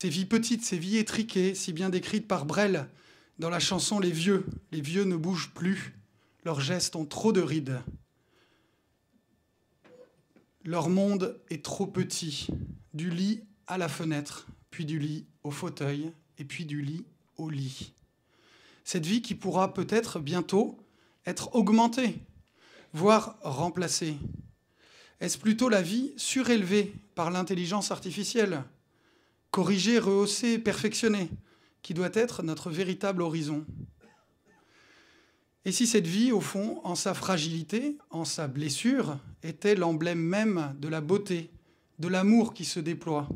Ces vies petites, ces vies étriquées, si bien décrites par Brel dans la chanson Les vieux ne bougent plus, leurs gestes ont trop de rides. Leur monde est trop petit, du lit à la fenêtre, puis du lit au fauteuil, et puis du lit au lit. Cette vie qui pourra peut-être bientôt être augmentée, voire remplacée. Est-ce plutôt la vie surélevée par l'intelligence artificielle, corrigée, rehaussée, perfectionnée, qui doit être notre véritable horizon? Et si cette vie, au fond, en sa fragilité, en sa blessure, était l'emblème même de la beauté, de l'amour qui se déploie?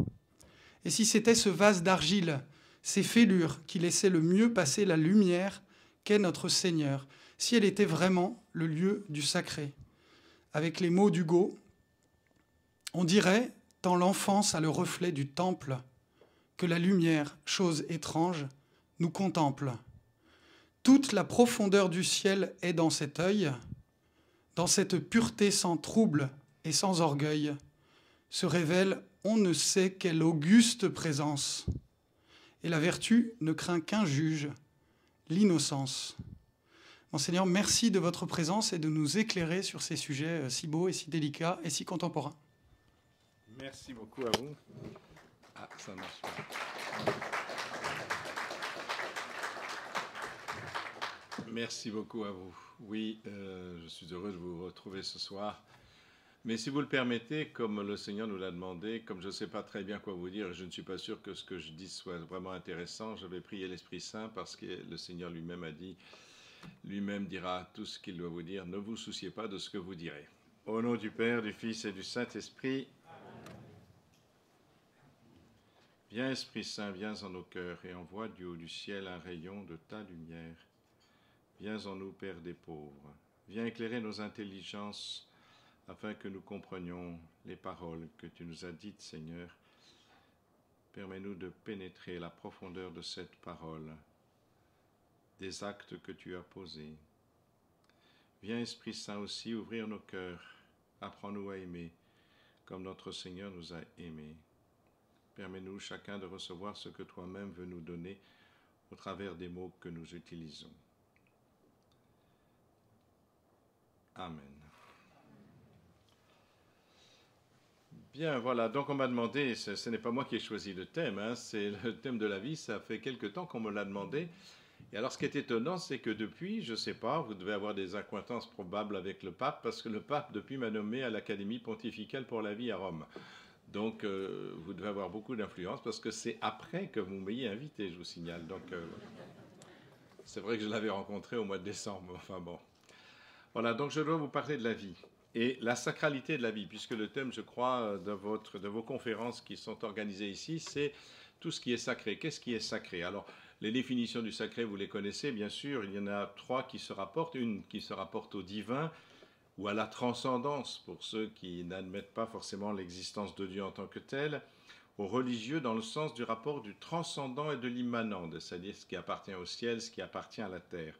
Et si c'était ce vase d'argile, ces fêlures qui laissaient le mieux passer la lumière qu'est notre Seigneur, si elle était vraiment le lieu du sacré? Avec les mots d'Hugo, on dirait, tant l'enfance a le reflet du temple, que la lumière, chose étrange, nous contemple. Toute la profondeur du ciel est dans cet œil, dans cette pureté sans trouble et sans orgueil, se révèle on ne sait quelle auguste présence. Et la vertu ne craint qu'un juge, l'innocence. Monseigneur, merci de votre présence et de nous éclairer sur ces sujets si beaux et si délicats et si contemporains. Merci beaucoup à vous. Ah, ça marche pas. Merci beaucoup à vous. Oui, je suis heureux de vous retrouver ce soir. Mais si vous le permettez, comme le Seigneur nous l'a demandé, comme je ne sais pas très bien quoi vous dire, et je ne suis pas sûr que ce que je dis soit vraiment intéressant, je vais prier l'Esprit Saint parce que le Seigneur lui-même a dit, lui-même dira tout ce qu'il doit vous dire. Ne vous souciez pas de ce que vous direz. Au nom du Père, du Fils et du Saint-Esprit, viens Esprit Saint, viens en nos cœurs et envoie du haut du ciel un rayon de ta lumière. Viens en nous, Père des pauvres. Viens éclairer nos intelligences afin que nous comprenions les paroles que tu nous as dites, Seigneur. Permets-nous de pénétrer la profondeur de cette parole, des actes que tu as posés. Viens, Esprit Saint, aussi ouvrir nos cœurs. Apprends-nous à aimer comme notre Seigneur nous a aimés. Permets-nous chacun de recevoir ce que toi-même veux nous donner au travers des mots que nous utilisons. Amen. Bien, voilà, donc on m'a demandé, ce n'est pas moi qui ai choisi le thème, hein, c'est le thème de la vie, ça fait quelque temps qu'on me l'a demandé. Et alors ce qui est étonnant, c'est que depuis, je ne sais pas, vous devez avoir des accointances probables avec le pape, parce que le pape, depuis, m'a nommé à l'Académie pontificale pour la vie à Rome. Donc vous devez avoir beaucoup d'influence, parce que c'est après que vous m'ayez invité, je vous signale. Donc c'est vrai que je l'avais rencontré au mois de décembre, enfin bon. Voilà, donc je dois vous parler de la vie. Et la sacralité de la vie, puisque le thème, je crois, de vos conférences qui sont organisées ici, c'est tout ce qui est sacré. Qu'est-ce qui est sacré? Alors, les définitions du sacré, vous les connaissez, bien sûr. Il y en a trois qui se rapportent. Une qui se rapporte au divin ou à la transcendance, pour ceux qui n'admettent pas forcément l'existence de Dieu en tant que tel. Au religieux, dans le sens du rapport du transcendant et de l'immanent, c'est-à-dire ce qui appartient au ciel, ce qui appartient à la terre.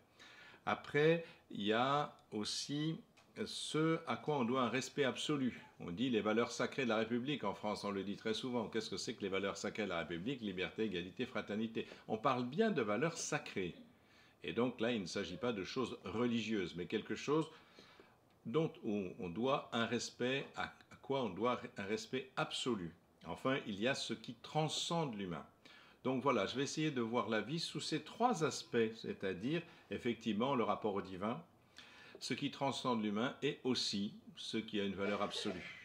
Après, il y a aussi ce à quoi on doit un respect absolu. On dit les valeurs sacrées de la République. En France, on le dit très souvent. Qu'est-ce que c'est que les valeurs sacrées de la République? Liberté, égalité, fraternité. On parle bien de valeurs sacrées. Et donc là, il ne s'agit pas de choses religieuses, mais quelque chose dont on doit un respect, à quoi on doit un respect absolu. Enfin, il y a ce qui transcende l'humain. Donc voilà, je vais essayer de voir la vie sous ces trois aspects, c'est-à-dire effectivement le rapport au divin, ce qui transcende l'humain et aussi ce qui a une valeur absolue.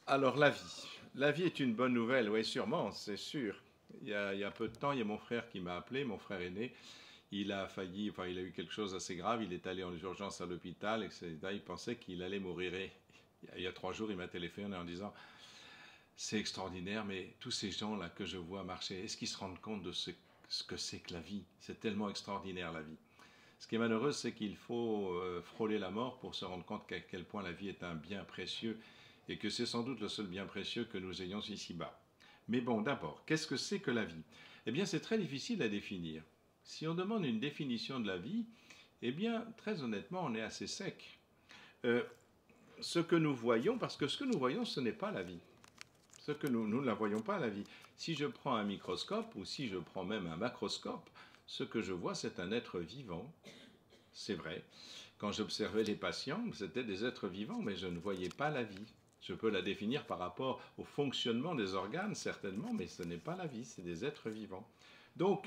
Alors la vie. La vie est une bonne nouvelle, oui sûrement, c'est sûr. Il y a peu de temps, il y a mon frère qui m'a appelé, mon frère aîné. Il a failli, enfin il a eu quelque chose d'assez grave, il est allé en urgence à l'hôpital, etc. Il pensait qu'il allait mourir. Et il y a 3 jours, il m'a téléphoné en disant « C'est extraordinaire, mais tous ces gens-là que je vois marcher, est-ce qu'ils se rendent compte de ce que c'est que la vie? C'est tellement extraordinaire la vie. » Ce qui est malheureux, c'est qu'il faut frôler la mort pour se rendre compte qu'à quel point la vie est un bien précieux et que c'est sans doute le seul bien précieux que nous ayons ici-bas. Mais bon, d'abord, qu'est-ce que c'est que la vie? Eh bien, c'est très difficile à définir. Si on demande une définition de la vie, eh bien, très honnêtement, on est assez sec. Ce que nous voyons, parce que ce que nous voyons, ce n'est pas la vie. Ce que nous ne la voyons pas, la vie. Si je prends un microscope, ou si je prends même un macroscope, ce que je vois, c'est un être vivant. C'est vrai. Quand j'observais les patients, c'était des êtres vivants, mais je ne voyais pas la vie. Je peux la définir par rapport au fonctionnement des organes, certainement, mais ce n'est pas la vie, c'est des êtres vivants. Donc,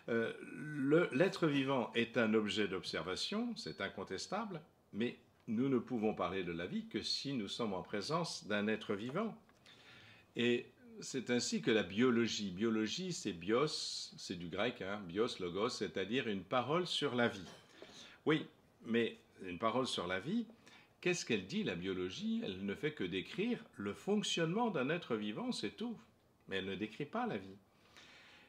l'être vivant est un objet d'observation, c'est incontestable, mais nous ne pouvons parler de la vie que si nous sommes en présence d'un être vivant. Et c'est ainsi que la biologie, biologie c'est bios, c'est du grec, hein, bios, logos, c'est-à-dire une parole sur la vie. Oui, mais une parole sur la vie, qu'est-ce qu'elle dit, la biologie? Elle ne fait que décrire le fonctionnement d'un être vivant, c'est tout. Mais elle ne décrit pas la vie.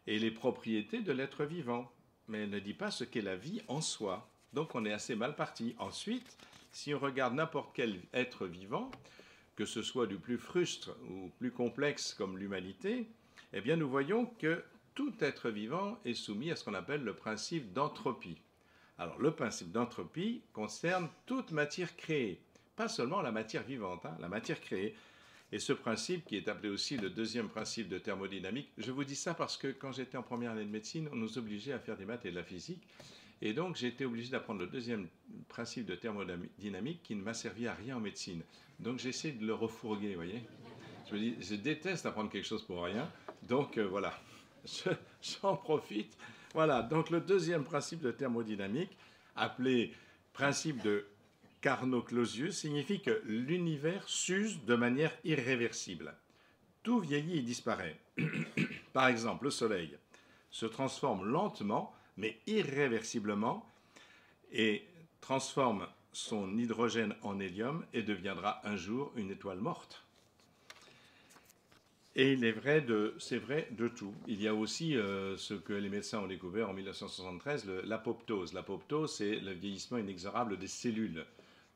Et les propriétés de l'être vivant. Mais elle ne dit pas ce qu'est la vie en soi. Donc on est assez mal parti. Ensuite, si on regarde n'importe quel être vivant, que ce soit du plus frustre ou plus complexe comme l'humanité, eh bien nous voyons que tout être vivant est soumis à ce qu'on appelle le principe d'entropie. Alors, le principe d'entropie concerne toute matière créée, pas seulement la matière vivante, hein, la matière créée. Et ce principe, qui est appelé aussi le deuxième principe de thermodynamique, je vous dis ça parce que quand j'étais en première année de médecine, on nous obligeait à faire des maths et de la physique. Et donc, j'ai été obligé d'apprendre le deuxième principe de thermodynamique qui ne m'a servi à rien en médecine. Donc, j'essaie de le refourguer, vous voyez. Je me dis, je déteste apprendre quelque chose pour rien. Donc, voilà, j'en profite. Voilà, donc le deuxième principe de thermodynamique, appelé principe de Carnot-Clausius, signifie que l'univers s'use de manière irréversible. Tout vieillit et disparaît. Par exemple, le Soleil se transforme lentement, mais irréversiblement, et transforme son hydrogène en hélium et deviendra un jour une étoile morte. Et c'est vrai de tout. Il y a aussi ce que les médecins ont découvert en 1973, l'apoptose. L'apoptose, c'est le vieillissement inexorable des cellules.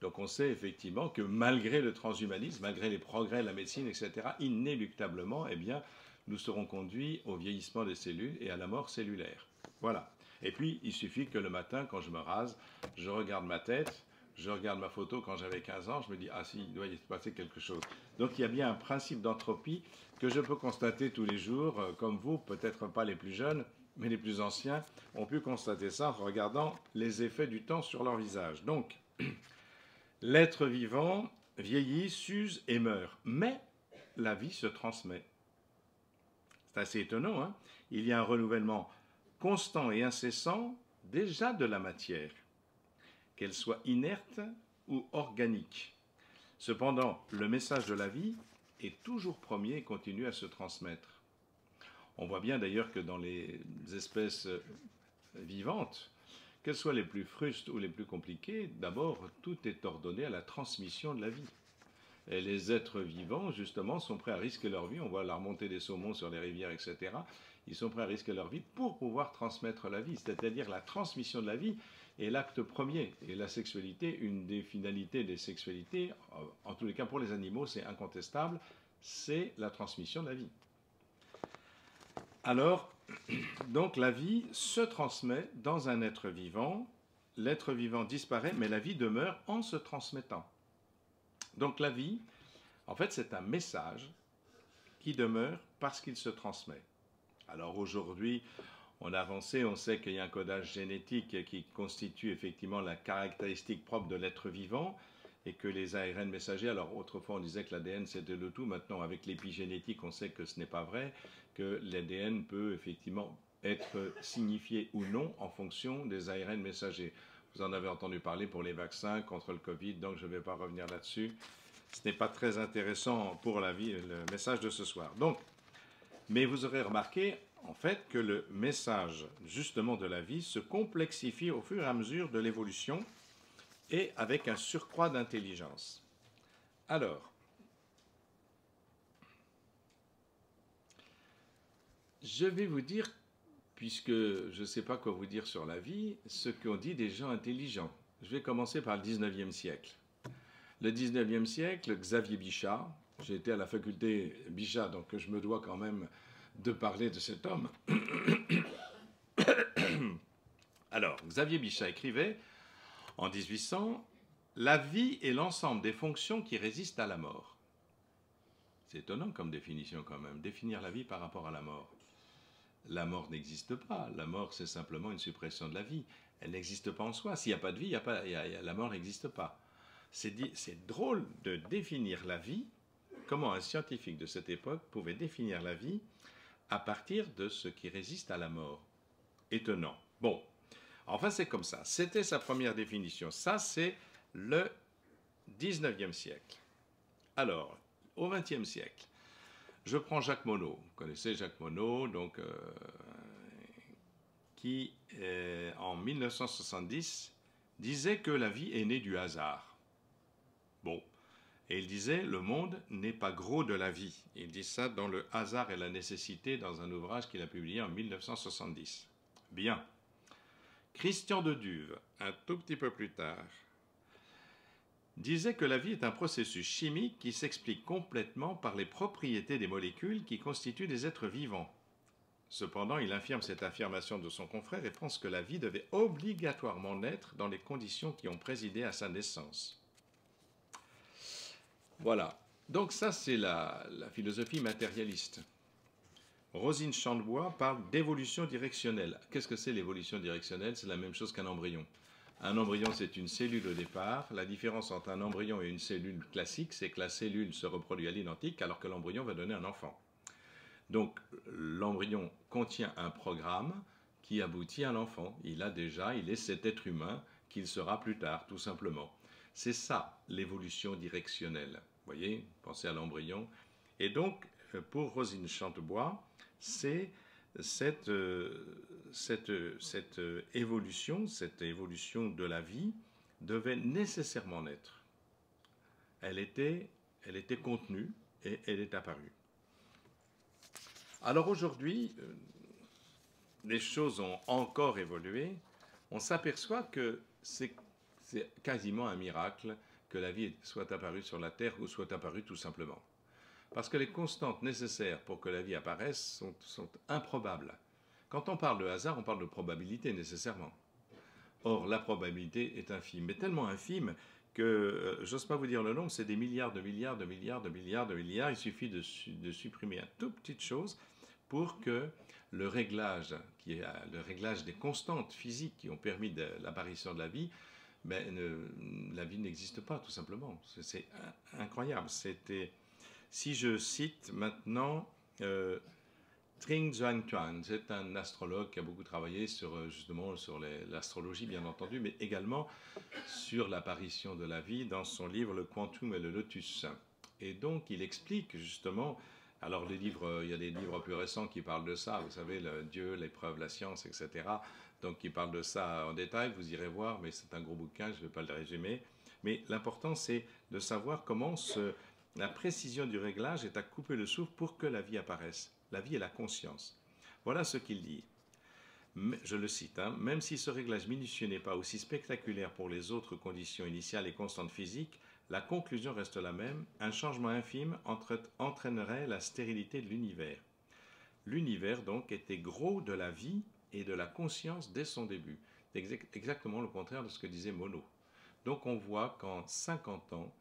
Donc on sait effectivement que malgré le transhumanisme, malgré les progrès de la médecine, etc., inéluctablement, eh bien, nous serons conduits au vieillissement des cellules et à la mort cellulaire. Voilà. Et puis, il suffit que le matin, quand je me rase, je regarde ma tête, je regarde ma photo quand j'avais 15 ans, je me dis, ah si, il doit y se passer quelque chose. Donc il y a bien un principe d'entropie que je peux constater tous les jours, comme vous, peut-être pas les plus jeunes, mais les plus anciens ont pu constater ça en regardant les effets du temps sur leur visage. Donc, l'être vivant vieillit, s'use et meurt, mais la vie se transmet. C'est assez étonnant, hein? Il y a un renouvellement constant et incessant déjà de la matière, qu'elle soit inerte ou organique. Cependant, le message de la vie est toujours premier et continue à se transmettre. On voit bien d'ailleurs que dans les espèces vivantes, qu'elles soient les plus frustes ou les plus compliquées, d'abord, tout est ordonné à la transmission de la vie. Et les êtres vivants, justement, sont prêts à risquer leur vie. On voit la remontée des saumons sur les rivières, etc. Ils sont prêts à risquer leur vie pour pouvoir transmettre la vie, c'est-à-dire la transmission de la vie est l'acte premier. Et la sexualité, une des finalités des sexualités, en tous les cas pour les animaux, c'est incontestable, c'est la transmission de la vie. Alors, donc la vie se transmet dans un être vivant, l'être vivant disparaît, mais la vie demeure en se transmettant. Donc la vie, en fait, c'est un message qui demeure parce qu'il se transmet. Alors aujourd'hui, on a avancé, on sait qu'il y a un codage génétique qui constitue effectivement la caractéristique propre de l'être vivant et que les ARN messagers, alors autrefois on disait que l'ADN c'était le tout, maintenant avec l'épigénétique on sait que ce n'est pas vrai, que l'ADN peut effectivement être signifié ou non en fonction des ARN messagers. Vous en avez entendu parler pour les vaccins contre le Covid, donc je ne vais pas revenir là-dessus. Ce n'est pas très intéressant pour la vie, le message de ce soir. Donc, mais vous aurez remarqué, en fait, que le message, justement, de la vie se complexifie au fur et à mesure de l'évolution et avec un surcroît d'intelligence. Alors, je vais vous dire, puisque je ne sais pas quoi vous dire sur la vie, ce qu'ont dit des gens intelligents. Je vais commencer par le 19e siècle. Le 19e siècle, Xavier Bichat, j'ai été à la faculté Bichat, donc je me dois quand même de parler de cet homme. Alors, Xavier Bichat écrivait en 1800 « La vie est l'ensemble des fonctions qui résistent à la mort ». C'est étonnant comme définition quand même. Définir la vie par rapport à la mort. La mort n'existe pas. La mort, c'est simplement une suppression de la vie. Elle n'existe pas en soi. S'il n'y a pas de vie, la mort n'existe pas. C'est drôle de définir la vie. Comment un scientifique de cette époque pouvait définir la vie à partir de ce qui résiste à la mort. Étonnant. Bon, enfin c'est comme ça. C'était sa première définition. Ça, c'est le 19e siècle. Alors, au 20e siècle, je prends Jacques Monod. Vous connaissez Jacques Monod, donc, qui, en 1970, disait que la vie est née du hasard. Bon. Et il disait, le monde n'est pas gros de la vie. Il dit ça dans Le hasard et la nécessité, dans un ouvrage qu'il a publié en 1970. Bien. Christian de Duve, un tout petit peu plus tard, disait que la vie est un processus chimique qui s'explique complètement par les propriétés des molécules qui constituent des êtres vivants. Cependant, il infirme cette affirmation de son confrère et pense que la vie devait obligatoirement naître dans les conditions qui ont présidé à sa naissance. Voilà. Donc ça, c'est la philosophie matérialiste. Rosine Chandbois parle d'évolution directionnelle. Qu'est-ce que c'est l'évolution directionnelle? C'est la même chose qu'un embryon. Un embryon, c'est une cellule au départ. La différence entre un embryon et une cellule classique, c'est que la cellule se reproduit à l'identique, alors que l'embryon va donner un enfant. Donc, l'embryon contient un programme qui aboutit à l'enfant. Il est cet être humain qu'il sera plus tard, tout simplement. C'est ça, l'évolution directionnelle. Vous voyez, pensez à l'embryon. Et donc, pour Rosine Chandbois, c'est cette évolution de la vie devait nécessairement naître. Elle était contenue et elle est apparue. Alors aujourd'hui, les choses ont encore évolué. On s'aperçoit que c'est quasiment un miracle que la vie soit apparue sur la Terre ou soit apparue tout simplement. Parce que les constantes nécessaires pour que la vie apparaisse sont improbables. Quand on parle de hasard, on parle de probabilité nécessairement. Or, la probabilité est infime, mais tellement infime que, j'ose pas vous dire le nombre, c'est des milliards de milliards de milliards de milliards de milliards. Il suffit de supprimer une toute petite chose pour que le réglage des constantes physiques qui ont permis l'apparition de la vie, la vie n'existe pas, tout simplement. C'est incroyable. Si je cite maintenant Trinh Xuan Tuan, c'est un astrologue qui a beaucoup travaillé justement sur l'astrologie, bien entendu, mais également sur l'apparition de la vie dans son livre Le Quantum et le Lotus. Et donc, il explique justement, alors il y a des livres plus récents qui parlent de ça, vous savez, Dieu, l'épreuve, la science, etc. Donc, il parle de ça en détail, vous irez voir, mais c'est un gros bouquin, je ne vais pas le résumer. Mais l'important, c'est de savoir comment la précision du réglage est à couper le souffle pour que la vie apparaisse. La vie est la conscience. Voilà ce qu'il dit. Je le cite, même si ce réglage minutieux n'est pas aussi spectaculaire pour les autres conditions initiales et constantes physiques, la conclusion reste la même. Un changement infime entraînerait la stérilité de l'univers. L'univers, donc, était gros de la vie et de la conscience dès son début. C'est exactement le contraire de ce que disait Monod. Donc, on voit qu'en 50 ans,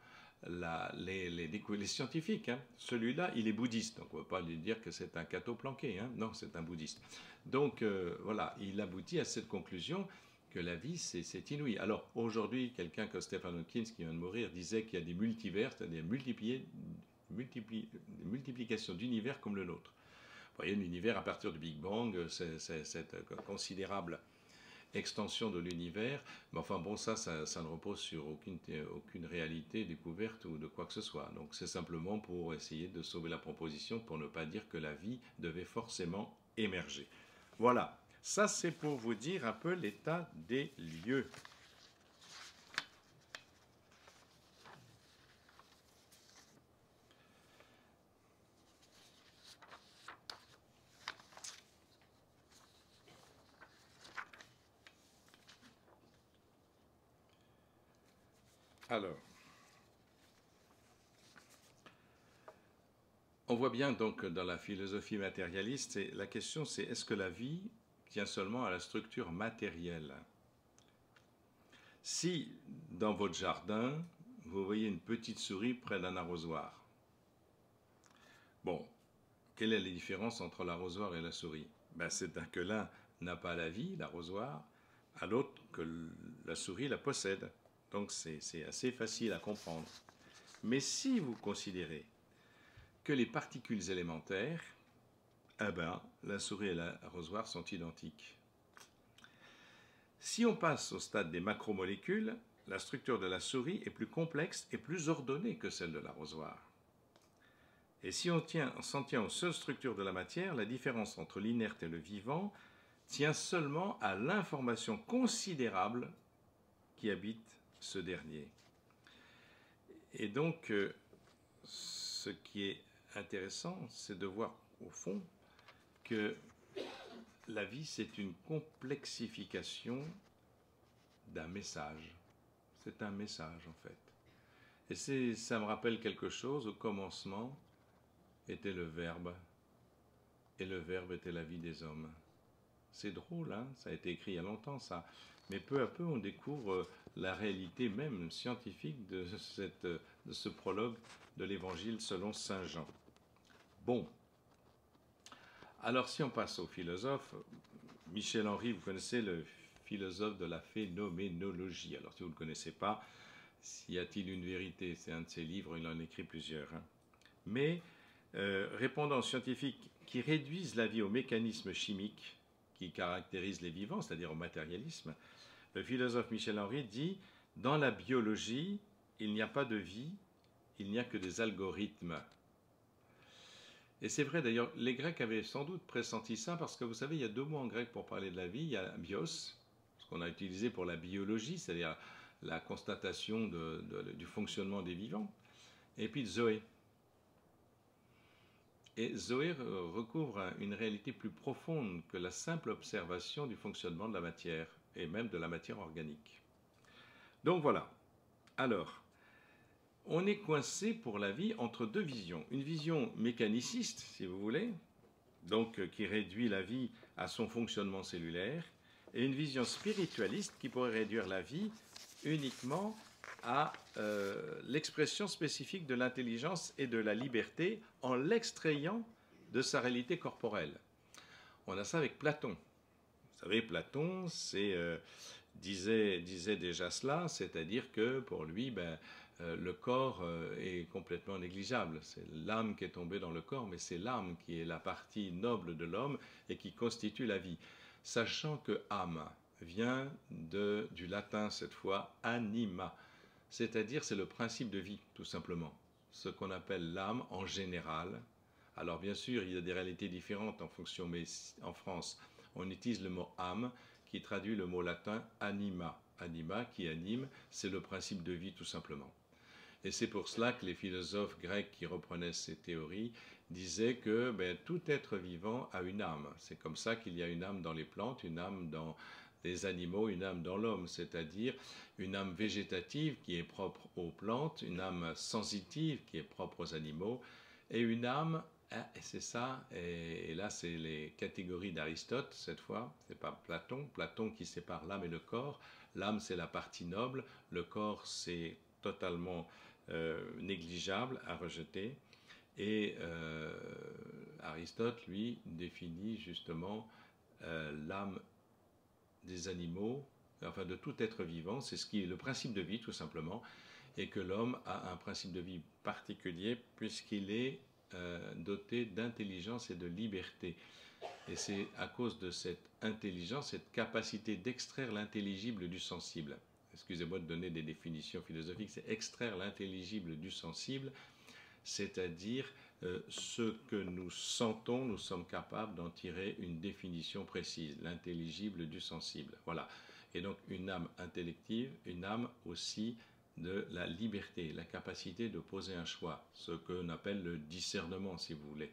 les scientifiques, celui-là, il est bouddhiste, donc on ne peut pas lui dire que c'est un catho planqué, non, c'est un bouddhiste. Donc voilà, il aboutit à cette conclusion que la vie, c'est inouï. Alors aujourd'hui, quelqu'un comme Stephen Hawking, qui vient de mourir, disait qu'il y a des multivers, c'est-à-dire multiplications d'univers comme le nôtre. Vous voyez, l'univers à partir du Big Bang, c'est cette considérable extension de l'univers, mais enfin bon, ça ne repose sur aucune réalité découverte ou de quoi que ce soit. Donc c'est simplement pour essayer de sauver la proposition, pour ne pas dire que la vie devait forcément émerger. Voilà, ça c'est pour vous dire un peu l'état des lieux. Alors, on voit bien donc dans la philosophie matérialiste, la question c'est est-ce que la vie tient seulement à la structure matérielle? Si dans votre jardin, vous voyez une petite souris près d'un arrosoir, Bon, quelle est la différence entre l'arrosoir et la souris? Ben, c'est que l'un n'a pas la vie, l'arrosoir, à l'autre que la souris la possède. Donc c'est assez facile à comprendre. Mais si vous considérez que les particules élémentaires, eh ben, la souris et l'arrosoir sont identiques. Si on passe au stade des macromolécules, la structure de la souris est plus complexe et plus ordonnée que celle de l'arrosoir. Et si on s'en tient aux seules structures de la matière, la différence entre l'inerte et le vivant tient seulement à l'information considérable qui habite ce dernier. Et donc, ce qui est intéressant, c'est de voir au fond que la vie, c'est une complexification d'un message. C'est un message, en fait. Et ça me rappelle quelque chose. Au commencement était le Verbe, et le Verbe était la vie des hommes. C'est drôle, hein, ça a été écrit il y a longtemps, ça. Mais peu à peu, on découvre la réalité même scientifique de ce prologue de l'Évangile selon saint Jean. Bon. Alors, si on passe au philosophe, Michel Henry, vous connaissez le philosophe de la phénoménologie. Alors, si vous ne le connaissez pas, y a-t-il une vérité? C'est un de ses livres, il en écrit plusieurs. Hein. Mais, répondant aux scientifiques qui réduisent la vie aux mécanismes chimiques qui caractérisent les vivants, c'est-à-dire au matérialisme, le philosophe Michel Henry dit « Dans la biologie, il n'y a pas de vie, il n'y a que des algorithmes. » Et c'est vrai d'ailleurs, les Grecs avaient sans doute pressenti ça parce que vous savez, il y a deux mots en grec pour parler de la vie. Il y a bios, ce qu'on a utilisé pour la biologie, c'est-à-dire la constatation du fonctionnement des vivants, et puis zoé. Et zoé recouvre une réalité plus profonde que la simple observation du fonctionnement de la matière, et même de la matière organique. Donc voilà. Alors, on est coincé pour la vie entre deux visions. Une vision mécaniciste, si vous voulez, donc qui réduit la vie à son fonctionnement cellulaire, et une vision spiritualiste qui pourrait réduire la vie uniquement à l'expression spécifique de l'intelligence et de la liberté en l'extrayant de sa réalité corporelle. On a ça avec Platon. Vous savez, Platon disait déjà cela, c'est-à-dire que pour lui, le corps est complètement négligeable. C'est l'âme qui est tombée dans le corps, mais c'est l'âme qui est la partie noble de l'homme et qui constitue la vie. Sachant que âme vient du latin cette fois anima, c'est-à-dire c'est le principe de vie tout simplement, ce qu'on appelle l'âme en général. Alors bien sûr il y a des réalités différentes en fonction, mais en France on utilise le mot âme qui traduit le mot latin anima. Anima qui anime, c'est le principe de vie tout simplement. Et c'est pour cela que les philosophes grecs qui reprenaient ces théories disaient que tout être vivant a une âme. C'est comme ça qu'il y a une âme dans les plantes, une âme dans les animaux, une âme dans l'homme, c'est-à-dire une âme végétative qui est propre aux plantes, une âme sensitive qui est propre aux animaux, et une âme, et c'est ça, et là c'est les catégories d'Aristote cette fois, c'est pas Platon qui sépare l'âme et le corps. L'âme c'est la partie noble, le corps c'est totalement négligeable, à rejeter. Et Aristote, lui, définit justement l'âme des animaux, enfin de tout être vivant, c'est ce qui est le principe de vie tout simplement, et que l'homme a un principe de vie particulier puisqu'il est doté d'intelligence et de liberté. Et c'est à cause de cette intelligence, cette capacité d'extraire l'intelligible du sensible. Excusez-moi de donner des définitions philosophiques, c'est extraire l'intelligible du sensible, c'est-à-dire ce que nous sentons, nous sommes capables d'en tirer une définition précise, l'intelligible du sensible. Voilà. Et donc une âme intellective, une âme aussi de la liberté, la capacité de poser un choix, ce qu'on appelle le discernement, si vous voulez.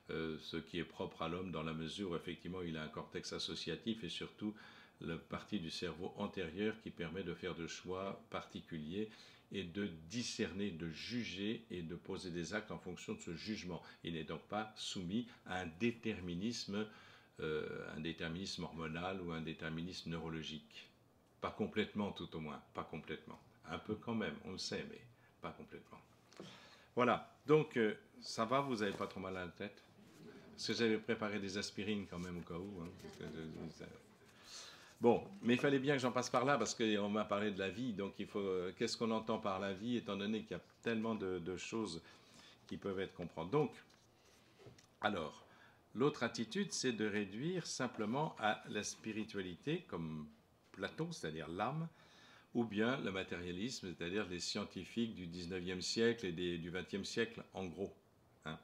Ce qui est propre à l'homme dans la mesure où effectivement il a un cortex associatif et surtout la partie du cerveau antérieur qui permet de faire des choix particuliers et de discerner, de juger et de poser des actes en fonction de ce jugement. Il n'est donc pas soumis à un déterminisme hormonal ou un déterminisme neurologique. Pas complètement tout au moins, pas complètement. Un peu quand même, on le sait, mais pas complètement. Voilà, donc Ça va, vous n'avez pas trop mal à la tête? Parce que j'avais préparé des aspirines quand même au cas où. Hein, bon, mais il fallait bien que j'en passe par là parce qu'on m'a parlé de la vie. Donc il faut. Qu'est-ce qu'on entend par la vie, étant donné qu'il y a tellement de choses qui peuvent être comprises. Donc, alors, l'autre attitude, c'est de réduire simplement à la spiritualité, comme Platon, c'est-à-dire l'âme, ou bien le matérialisme, c'est-à-dire les scientifiques du 19e siècle et du 20e siècle, en gros. Hein.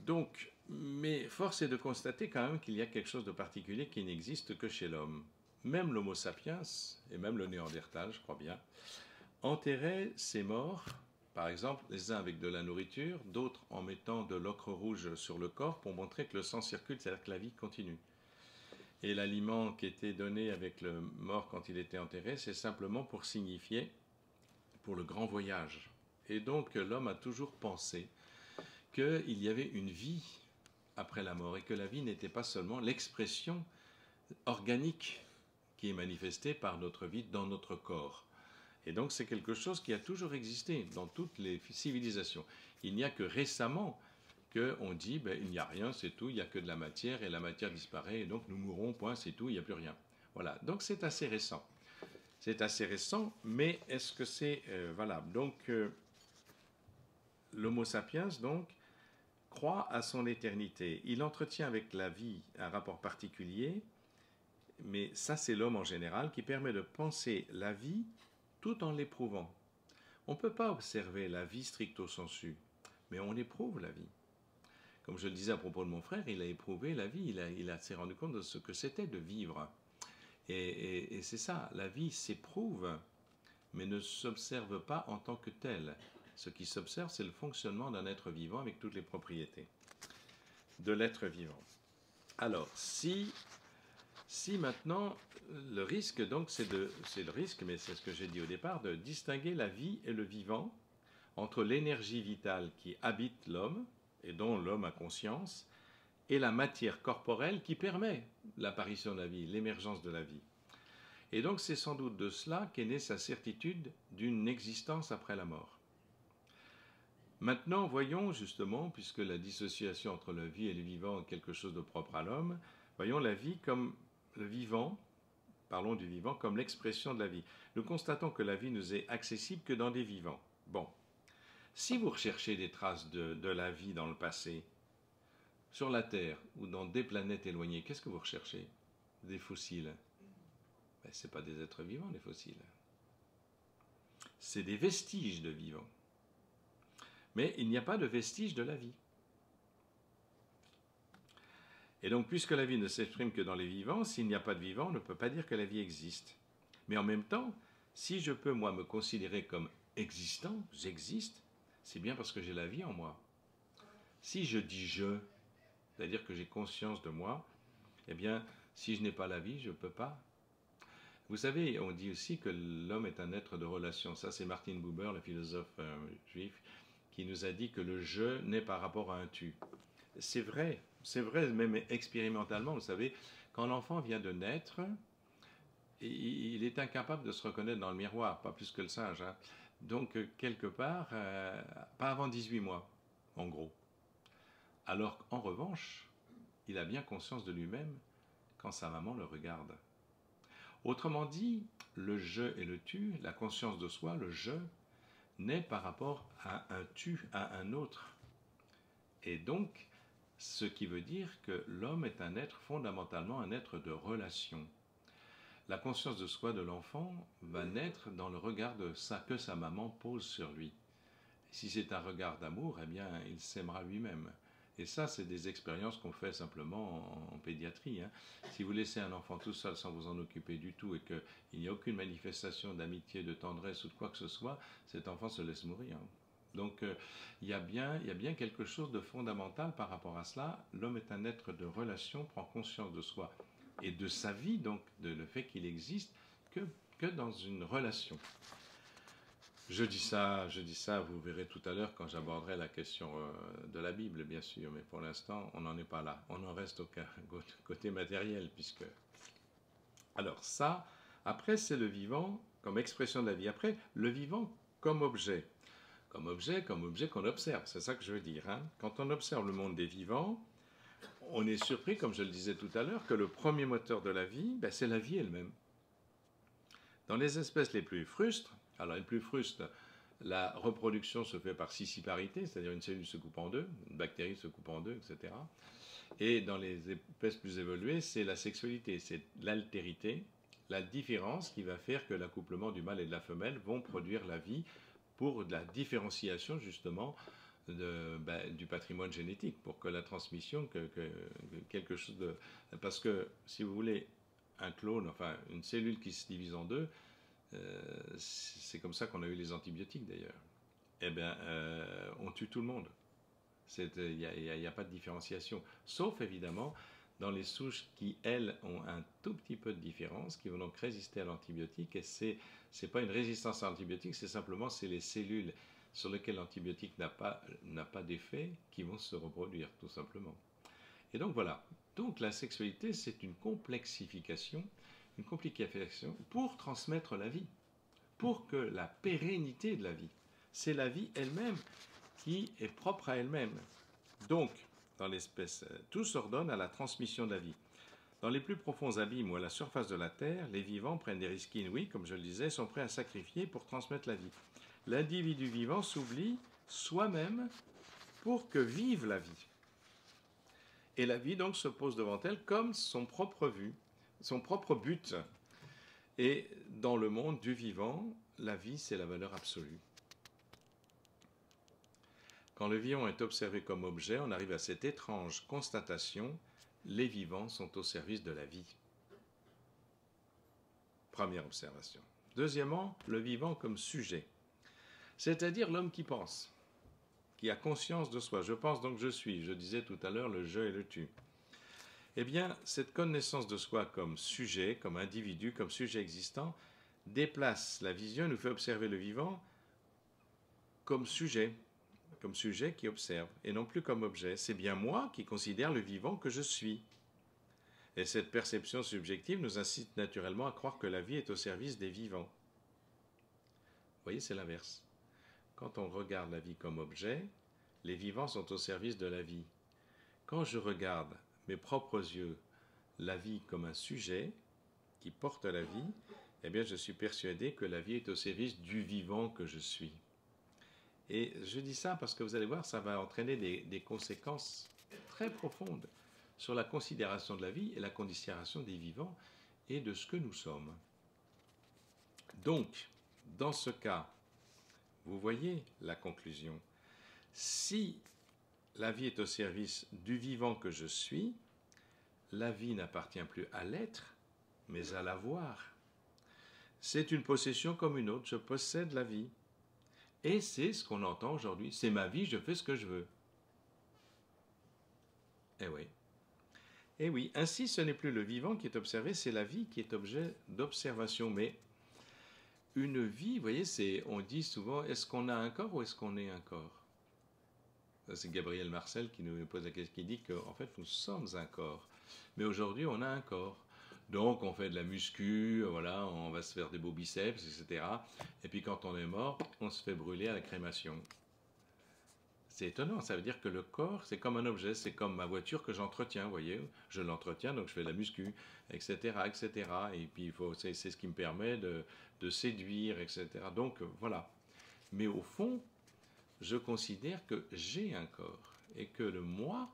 Donc, mais force est de constater quand même qu'il y a quelque chose de particulier qui n'existe que chez l'homme. Même l'Homo sapiens, et même le Néandertal, je crois bien, enterraient ses morts, par exemple, les uns avec de la nourriture, d'autres en mettant de l'ocre rouge sur le corps pour montrer que le sang circule, c'est-à-dire que la vie continue. Et l'aliment qui était donné avec le mort quand il était enterré, c'est simplement pour signifier pour le grand voyage. Et donc l'homme a toujours pensé qu'il y avait une vie après la mort et que la vie n'était pas seulement l'expression organique qui est manifestée par notre vie dans notre corps. Et donc c'est quelque chose qui a toujours existé dans toutes les civilisations. Il n'y a que récemment qu'on dit il n'y a rien, c'est tout, il n'y a que de la matière et la matière disparaît et donc nous mourrons, point, c'est tout, il n'y a plus rien. Voilà, donc c'est assez récent. C'est assez récent, mais est-ce que c'est valable? Donc l'Homo sapiens donc croit à son éternité. Il entretient avec la vie un rapport particulier, mais ça c'est l'homme en général qui permet de penser la vie tout en l'éprouvant. On ne peut pas observer la vie stricto sensu, mais on éprouve la vie. Comme je le disais à propos de mon frère, il a éprouvé la vie, il s'est rendu compte de ce que c'était de vivre. Et c'est ça, la vie s'éprouve, mais ne s'observe pas en tant que telle. Ce qui s'observe, c'est le fonctionnement d'un être vivant avec toutes les propriétés de l'être vivant. Alors, si maintenant, le risque, donc, c'est le risque, mais c'est ce que j'ai dit au départ, de distinguer la vie et le vivant entre l'énergie vitale qui habite l'homme, et dont l'homme a conscience, et la matière corporelle qui permet l'apparition de la vie, l'émergence de la vie. Et donc c'est sans doute de cela qu'est née sa certitude d'une existence après la mort. Maintenant, voyons justement, puisque la dissociation entre la vie et le vivant est quelque chose de propre à l'homme, voyons la vie comme le vivant, parlons du vivant comme l'expression de la vie. Nous constatons que la vie nous est accessible que dans des vivants. Bon, si vous recherchez des traces de la vie dans le passé, sur la Terre ou dans des planètes éloignées, qu'est-ce que vous recherchez? Des fossiles. Ce n'est pas des êtres vivants, les fossiles. C'est des vestiges de vivants. Mais il n'y a pas de vestiges de la vie. Et donc, puisque la vie ne s'exprime que dans les vivants, s'il n'y a pas de vivants, on ne peut pas dire que la vie existe. Mais en même temps, si je peux, moi, me considérer comme existant, j'existe, c'est bien parce que j'ai la vie en moi. Si je dis je, c'est-à-dire que j'ai conscience de moi, eh bien, si je n'ai pas la vie, je ne peux pas. Vous savez, on dit aussi que l'homme est un être de relation. Ça, c'est Martin Buber, le philosophe juif, qui nous a dit que le je naît par rapport à un tu. C'est vrai même expérimentalement, vous savez, quand l'enfant vient de naître, il est incapable de se reconnaître dans le miroir, pas plus que le singe. Hein. Donc, quelque part, pas avant 18 mois, en gros. Alors qu'en revanche, il a bien conscience de lui-même quand sa maman le regarde. Autrement dit, le je et le tu, la conscience de soi, le je, naît par rapport à un tu, à un autre. Et donc, ce qui veut dire que l'homme est un être fondamentalement un être de relation. La conscience de soi de l'enfant va naître dans le regard que sa maman pose sur lui. Si c'est un regard d'amour, eh bien, il s'aimera lui-même. Et ça, c'est des expériences qu'on fait simplement en pédiatrie. Hein. Si vous laissez un enfant tout seul sans vous en occuper du tout et qu'il n'y a aucune manifestation d'amitié, de tendresse ou de quoi que ce soit, cet enfant se laisse mourir. Donc, il y a bien quelque chose de fondamental par rapport à cela. L'homme est un être de relation, prend conscience de soi et de sa vie, donc de le fait qu'il existe, que dans une relation. Je dis ça, vous verrez tout à l'heure quand j'aborderai la question de la Bible, bien sûr, mais pour l'instant, on n'en est pas là. On en reste au côté matériel, puisque... Alors ça, après, c'est le vivant comme expression de la vie. Après, le vivant comme objet. comme objet qu'on observe. C'est ça que je veux dire, hein. Quand on observe le monde des vivants, on est surpris, comme je le disais tout à l'heure, que le premier moteur de la vie, ben, c'est la vie elle-même. Dans les espèces les plus frustres, alors les plus frustres, la reproduction se fait par scissiparité, c'est-à-dire une cellule se coupe en deux, une bactérie se coupe en deux, etc. Et dans les espèces plus évoluées, c'est la sexualité, c'est l'altérité, la différence qui va faire que l'accouplement du mâle et de la femelle vont produire la vie pour de la différenciation justement du patrimoine génétique, pour que la transmission, quelque chose de... Parce que, si vous voulez, un clone, enfin une cellule qui se divise en deux, c'est comme ça qu'on a eu les antibiotiques d'ailleurs. Eh bien, on tue tout le monde. Il n'y a pas de différenciation. Sauf évidemment dans les souches qui, elles, ont un tout petit peu de différence, qui vont donc résister à l'antibiotique. Et ce n'est pas une résistance à l'antibiotique, c'est les cellules sur lesquelles l'antibiotique n'a pas d'effet qui vont se reproduire, tout simplement. Et donc voilà. Donc la sexualité, c'est une complication pour transmettre la vie, pour que la pérennité de la vie, c'est la vie elle-même qui est propre à elle-même. Donc, dans l'espèce, tout s'ordonne à la transmission de la vie. Dans les plus profonds abîmes ou à la surface de la Terre, les vivants prennent des risques inouïs, comme je le disais, sont prêts à sacrifier pour transmettre la vie. L'individu vivant s'oublie soi-même pour que vive la vie. Et la vie donc se pose devant elle comme son propre but. Et dans le monde du vivant, la vie, c'est la valeur absolue. Quand le vivant est observé comme objet, on arrive à cette étrange constatation, les vivants sont au service de la vie. Première observation. Deuxièmement, le vivant comme sujet, c'est-à-dire l'homme qui pense, qui a conscience de soi. Je pense donc je suis, je disais tout à l'heure le je et le tu. Eh bien, cette connaissance de soi comme sujet, comme individu, comme sujet existant, déplace la vision, nous fait observer le vivant comme sujet qui observe, et non plus comme objet. C'est bien moi qui considère le vivant que je suis. Et cette perception subjective nous incite naturellement à croire que la vie est au service des vivants. Vous voyez, c'est l'inverse. Quand on regarde la vie comme objet, les vivants sont au service de la vie. Quand je regarde mes propres yeux la vie comme un sujet qui porte la vie, eh bien je suis persuadé que la vie est au service du vivant que je suis. Et je dis ça parce que vous allez voir, ça va entraîner des conséquences très profondes sur la considération de la vie et la considération des vivants et de ce que nous sommes. Donc, dans ce cas, vous voyez la conclusion. Si la vie est au service du vivant que je suis, la vie n'appartient plus à l'être, mais à l'avoir. C'est une possession comme une autre, je possède la vie. Et c'est ce qu'on entend aujourd'hui, c'est ma vie, je fais ce que je veux. Eh oui. Eh oui, ainsi ce n'est plus le vivant qui est observé, c'est la vie qui est objet d'observation. Mais une vie, vous voyez, on dit souvent, est-ce qu'on a un corps ou est-ce qu'on est un corps? C'est Gabriel Marcel qui nous pose la question, qui dit qu'en fait nous sommes un corps. Mais aujourd'hui on a un corps. Donc on fait de la muscu, voilà, on va se faire des beaux biceps, etc. Et puis quand on est mort, on se fait brûler à la crémation. C'est étonnant, ça veut dire que le corps, c'est comme un objet, c'est comme ma voiture que j'entretiens, vous voyez. Je l'entretiens, donc je fais de la muscu, etc., etc. Et puis c'est ce qui me permet de séduire, etc. Donc voilà. Mais au fond, je considère que j'ai un corps et que le moi,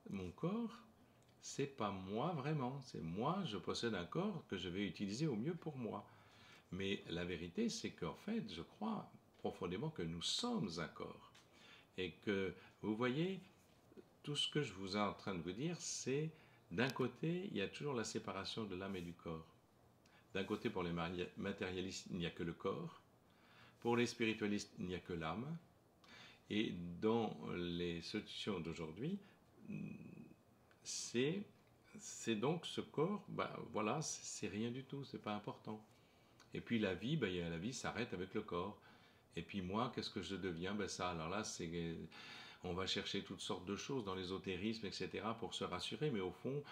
mon corps, c'est pas moi vraiment, c'est moi, je possède un corps que je vais utiliser au mieux pour moi. Mais la vérité, c'est qu'en fait, je crois profondément que nous sommes un corps. Et que, vous voyez, tout ce que je vous ai en train de vous dire, c'est, d'un côté, il y a toujours la séparation de l'âme et du corps. D'un côté, pour les matérialistes, il n'y a que le corps. Pour les spiritualistes, il n'y a que l'âme. Et dans les solutions d'aujourd'hui, c'est donc ce corps, voilà, c'est rien du tout, c'est pas important. Et puis la vie, la vie s'arrête avec le corps. Et puis moi, qu'est-ce que je deviens? Ça, alors là, on va chercher toutes sortes de choses dans l'ésotérisme, etc., pour se rassurer. Mais au fond,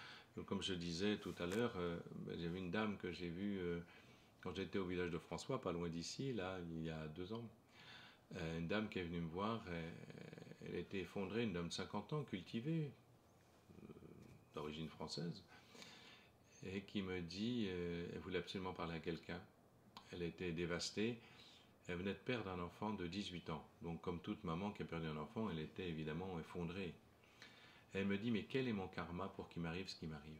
comme je disais tout à l'heure, j'avais une dame que j'ai vue quand j'étais au village de François, pas loin d'ici, là, il y a 2 ans. Une dame qui est venue me voir, elle était effondrée, une dame de 50 ans, cultivée, d'origine française, et qui me dit, elle voulait absolument parler à quelqu'un. Elle était dévastée, elle venait de perdre un enfant de 18 ans. Donc comme toute maman qui a perdu un enfant, elle était évidemment effondrée. Elle me dit, mais quel est mon karma pour qu'il m'arrive ce qui m'arrive?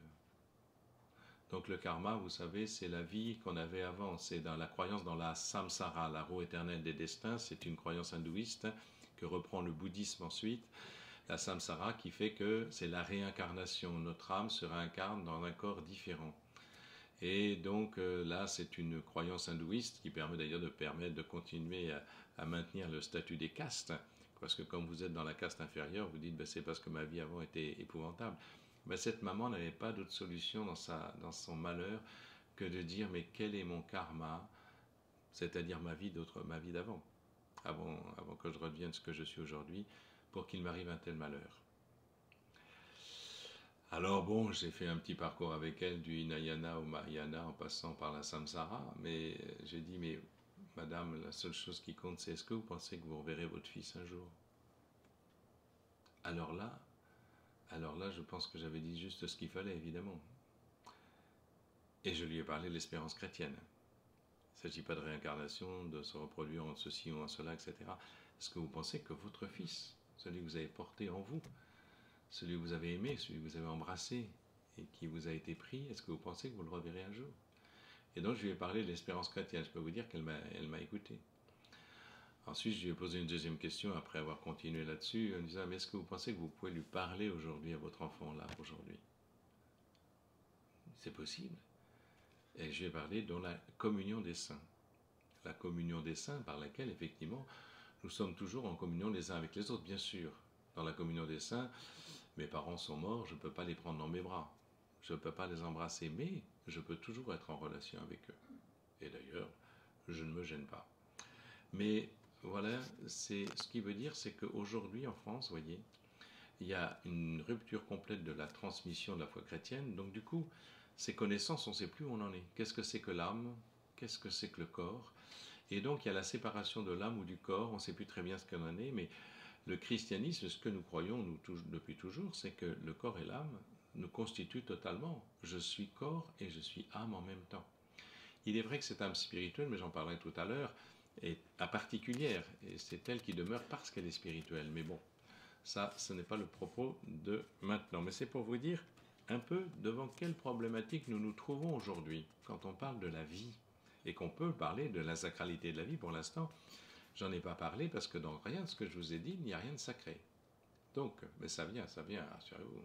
Donc le karma, vous savez, c'est la vie qu'on avait avant. C'est dans la croyance dans la samsara, la roue éternelle des destins. C'est une croyance hindouiste que reprend le bouddhisme ensuite. La samsara qui fait que c'est la réincarnation. Notre âme se réincarne dans un corps différent. Et donc là, c'est une croyance hindouiste qui permet d'ailleurs de continuer à maintenir le statut des castes. Parce que comme vous êtes dans la caste inférieure, vous dites ben, c'est parce que ma vie avant était épouvantable. Ben, cette maman n'avait pas d'autre solution dans son malheur que de dire mais quel est mon karma, c'est-à-dire ma vie d'avant, avant que je redevienne ce que je suis aujourd'hui, pour qu'il m'arrive un tel malheur. Alors bon, j'ai fait un petit parcours avec elle du Hinayana au Mahayana en passant par la Samsara, mais j'ai dit mais madame, la seule chose qui compte c'est est-ce que vous pensez que vous reverrez votre fils un jour? Alors là, je pense que j'avais dit juste ce qu'il fallait, évidemment. Et je lui ai parlé de l'espérance chrétienne. Il ne s'agit pas de réincarnation, de se reproduire en ceci ou en cela, etc. Est-ce que vous pensez que votre fils, celui que vous avez porté en vous, celui que vous avez aimé, celui que vous avez embrassé et qui vous a été pris, est-ce que vous pensez que vous le reverrez un jour? Et donc je lui ai parlé de l'espérance chrétienne. Je peux vous dire qu'elle m'a écouté. Ensuite, je lui ai posé une deuxième question après avoir continué là-dessus, en disant, mais est-ce que vous pensez que vous pouvez lui parler aujourd'hui à votre enfant là, aujourd'hui? C'est possible. Et je lui ai parlé dans la communion des saints. La communion des saints par laquelle, effectivement, nous sommes toujours en communion les uns avec les autres, bien sûr. Dans la communion des saints, mes parents sont morts, je ne peux pas les prendre dans mes bras. Je ne peux pas les embrasser, mais je peux toujours être en relation avec eux. Et d'ailleurs, je ne me gêne pas. Mais voilà, c'est ce qui veut dire, c'est qu'aujourd'hui en France, vous voyez, il y a une rupture complète de la transmission de la foi chrétienne. Donc du coup, ces connaissances, on ne sait plus où on en est. Qu'est-ce que c'est que l'âme? Qu'est-ce que c'est que le corps? Et donc il y a la séparation de l'âme ou du corps, on ne sait plus très bien ce qu'on en est, mais le christianisme, ce que nous croyons nous, depuis toujours, c'est que le corps et l'âme nous constituent totalement. Je suis corps et je suis âme en même temps. Il est vrai que cette âme spirituelle, mais j'en parlerai tout à l'heure, est à particulière, et c'est elle qui demeure parce qu'elle est spirituelle. Mais bon, ça, ce n'est pas le propos de maintenant. Mais c'est pour vous dire un peu devant quelle problématique nous nous trouvons aujourd'hui quand on parle de la vie et qu'on peut parler de la sacralité de la vie. Pour l'instant, j'en ai pas parlé parce que dans rien de ce que je vous ai dit, il n'y a rien de sacré. Donc, mais ça vient, rassurez-vous.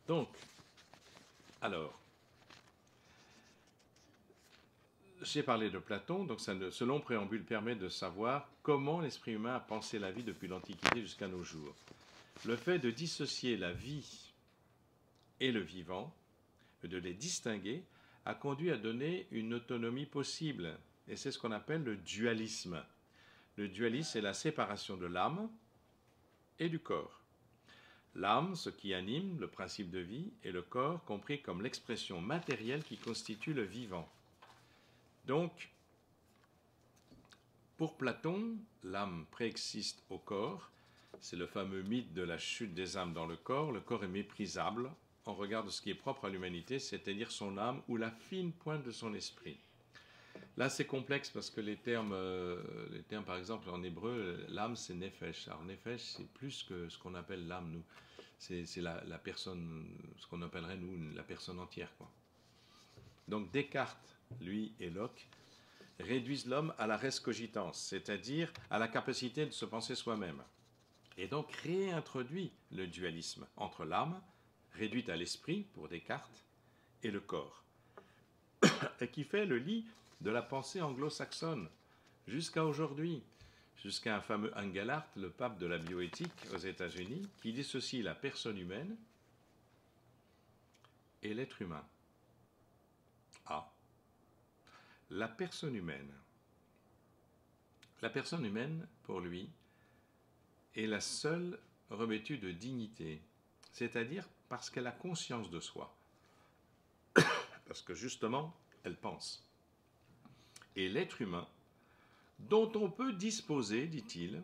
Donc, alors, j'ai parlé de Platon, donc ce long préambule permet de savoir comment l'esprit humain a pensé la vie depuis l'Antiquité jusqu'à nos jours. Le fait de dissocier la vie et le vivant, de les distinguer, a conduit à donner une autonomie possible, et c'est ce qu'on appelle le dualisme. Le dualisme, c'est la séparation de l'âme et du corps. L'âme, ce qui anime le principe de vie, et le corps, compris comme l'expression matérielle qui constitue le vivant. Donc, pour Platon, l'âme préexiste au corps. C'est le fameux mythe de la chute des âmes dans le corps. Le corps est méprisable en regard de ce qui est propre à l'humanité, c'est-à-dire son âme ou la fine pointe de son esprit. Là, c'est complexe parce que les termes, par exemple, en hébreu, l'âme, c'est nefesh. Alors, nefesh, c'est plus que ce qu'on appelle l'âme, nous. C'est la personne, ce qu'on appellerait, nous, la personne entière, quoi. Donc, Descartes, lui et Locke, réduisent l'homme à la res cogitans, c'est-à-dire à la capacité de se penser soi-même. Et donc réintroduit le dualisme entre l'âme, réduite à l'esprit pour Descartes, et le corps, et qui fait le lit de la pensée anglo-saxonne jusqu'à aujourd'hui, jusqu'à un fameux Engelhardt, le pape de la bioéthique aux États-Unis, qui dissocie la personne humaine et l'être humain. Ah, la personne humaine. La personne humaine, pour lui, est la seule revêtue de dignité, c'est-à-dire parce qu'elle a conscience de soi, parce que justement, elle pense. Et l'être humain dont on peut disposer, dit-il,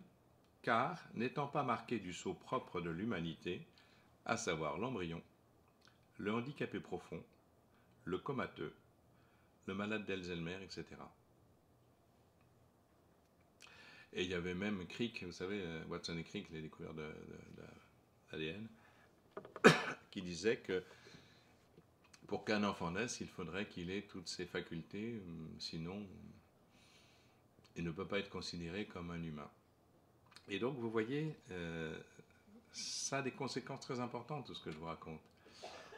car n'étant pas marqué du sceau propre de l'humanité, à savoir l'embryon, le handicapé profond, le comateux, le malade d'Alzheimer, etc. Et il y avait même Crick, vous savez, Watson et Crick, les découvertes de l'ADN, qui disait que pour qu'un enfant naisse, il faudrait qu'il ait toutes ses facultés, sinon il ne peut pas être considéré comme un humain. Et donc vous voyez, ça a des conséquences très importantes, tout ce que je vous raconte.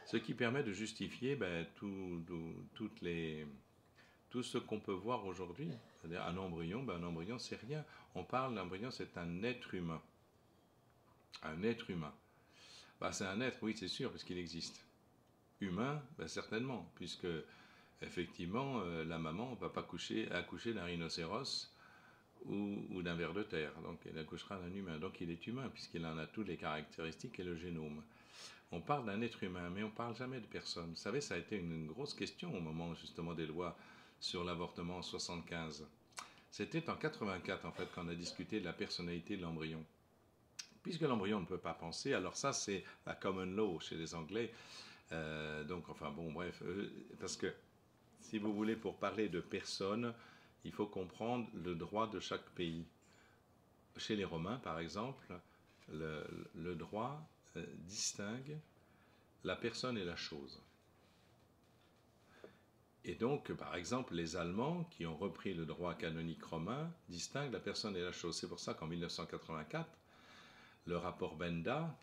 Ce qui permet de justifier tout ce qu'on peut voir aujourd'hui. C'est-à-dire un embryon c'est rien. On parle l'embryon, c'est un être humain. Un être humain. C'est un être, oui, c'est sûr, parce qu'il existe. Humain, certainement, puisque effectivement, la maman ne va pas accoucher d'un rhinocéros ou d'un ver de terre. Donc elle accouchera d'un humain. Donc il est humain, puisqu'il en a toutes les caractéristiques et le génome. On parle d'un être humain, mais on ne parle jamais de personne. Vous savez, ça a été une grosse question au moment justement des lois sur l'avortement en 1975. C'était en 84 en fait qu'on a discuté de la personnalité de l'embryon. Puisque l'embryon ne peut pas penser, alors ça c'est la common law chez les Anglais. Parce que si vous voulez, pour parler de personne, il faut comprendre le droit de chaque pays. Chez les Romains, par exemple, le droit distingue la personne et la chose. Et donc, par exemple, les Allemands, qui ont repris le droit canonique romain, distinguent la personne et la chose. C'est pour ça qu'en 1984, le rapport Benda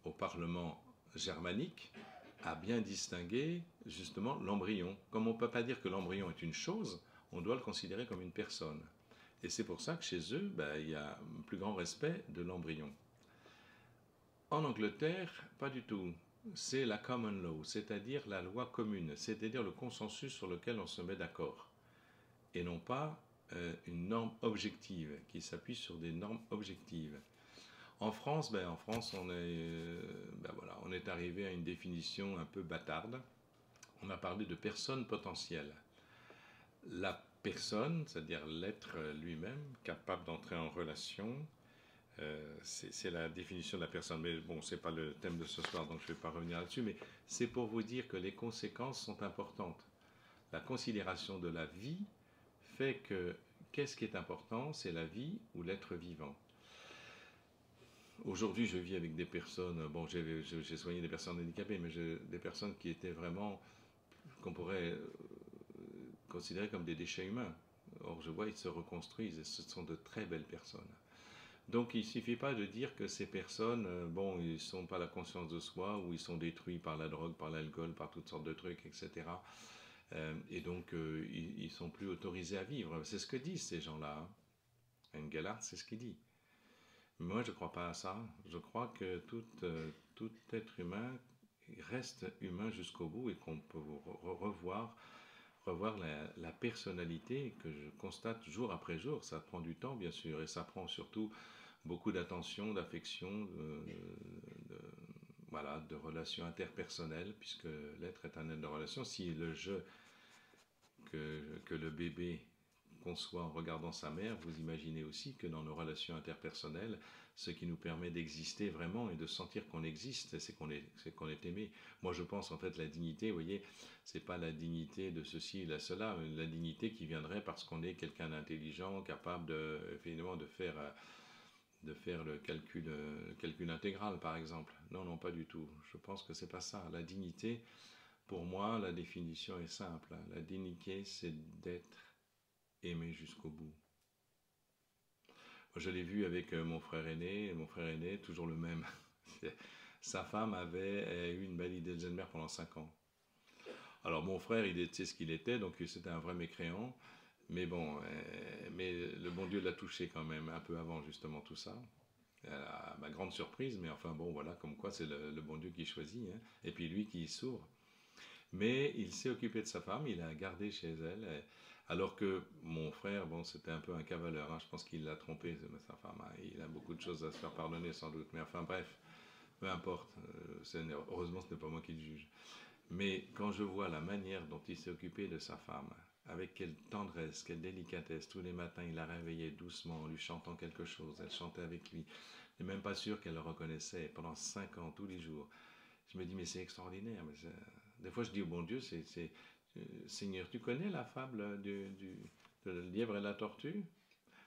au Parlement germanique a bien distingué justement l'embryon. Comme on ne peut pas dire que l'embryon est une chose, on doit le considérer comme une personne. Et c'est pour ça que chez eux, il y a un plus grand respect de l'embryon. En Angleterre, pas du tout. C'est la common law, c'est-à-dire la loi commune, c'est-à-dire le consensus sur lequel on se met d'accord, et non pas une norme objective qui s'appuie sur des normes objectives. En France, on est arrivé à une définition un peu bâtarde. On a parlé de personne potentielle. La personne, c'est-à-dire l'être lui-même, capable d'entrer en relation, c'est la définition de la personne. Mais bon, ce n'est pas le thème de ce soir, donc je ne vais pas revenir là-dessus, mais c'est pour vous dire que les conséquences sont importantes. La considération de la vie fait que, qu'est-ce qui est important? C'est la vie ou l'être vivant. Aujourd'hui, je vis avec des personnes, j'ai soigné des personnes handicapées, mais des personnes qui étaient vraiment, qu'on pourrait considérer comme des déchets humains. Or, je vois, ils se reconstruisent et ce sont de très belles personnes. Donc il ne suffit pas de dire que ces personnes, ils ne sont pas la conscience de soi, ou ils sont détruits par la drogue, par l'alcool, par toutes sortes de trucs, etc. Et donc ils ne sont plus autorisés à vivre. C'est ce que disent ces gens-là. Engelhardt, c'est ce qu'il dit. Mais moi, je ne crois pas à ça. Je crois que tout être humain reste humain jusqu'au bout et qu'on peut revoir la personnalité que je constate jour après jour. Ça prend du temps, bien sûr, et ça prend surtout beaucoup d'attention, d'affection, de relations interpersonnelles, puisque l'être est un être de relation. Si le jeu que le bébé conçoit en regardant sa mère, vous imaginez aussi que dans nos relations interpersonnelles, ce qui nous permet d'exister vraiment et de sentir qu'on existe, c'est qu'on est aimé. Moi, je pense en fait la dignité, vous voyez, c'est pas la dignité de ceci, de cela, la dignité qui viendrait parce qu'on est quelqu'un d'intelligent, capable finalement de faire le calcul intégral, par exemple. Non, non, pas du tout. Je pense que c'est pas ça. La dignité, pour moi, la définition est simple. La dignité, c'est d'être aimé jusqu'au bout. Je l'ai vu avec mon frère aîné, toujours le même. Sa femme avait eu une maladie d'Alzheimer pendant 5 ans. Alors mon frère, il était ce qu'il était, donc c'était un vrai mécréant. Mais bon, mais le bon Dieu l'a touché quand même, un peu avant justement tout ça. À ma grande surprise, mais enfin bon, voilà, comme quoi c'est le bon Dieu qui choisit, hein. Et puis lui qui est sourd. Mais il s'est occupé de sa femme, il a gardé chez elle. Alors que mon frère, c'était un peu un cavaleur, hein. Je pense qu'il l'a trompé, sa femme, hein. Il a beaucoup de choses à se faire pardonner sans doute. Mais enfin bref, peu importe. Heureusement, ce n'est pas moi qui le juge. Mais quand je vois la manière dont il s'est occupé de sa femme, avec quelle tendresse, quelle délicatesse. Tous les matins, il la réveillait doucement en lui chantant quelque chose. Elle chantait avec lui. Je n'ai même pas sûr qu'elle le reconnaissait pendant 5 ans, tous les jours. Je me dis, mais c'est extraordinaire. Des fois, je dis au bon Dieu, Seigneur, tu connais la fable de le lièvre et la tortue?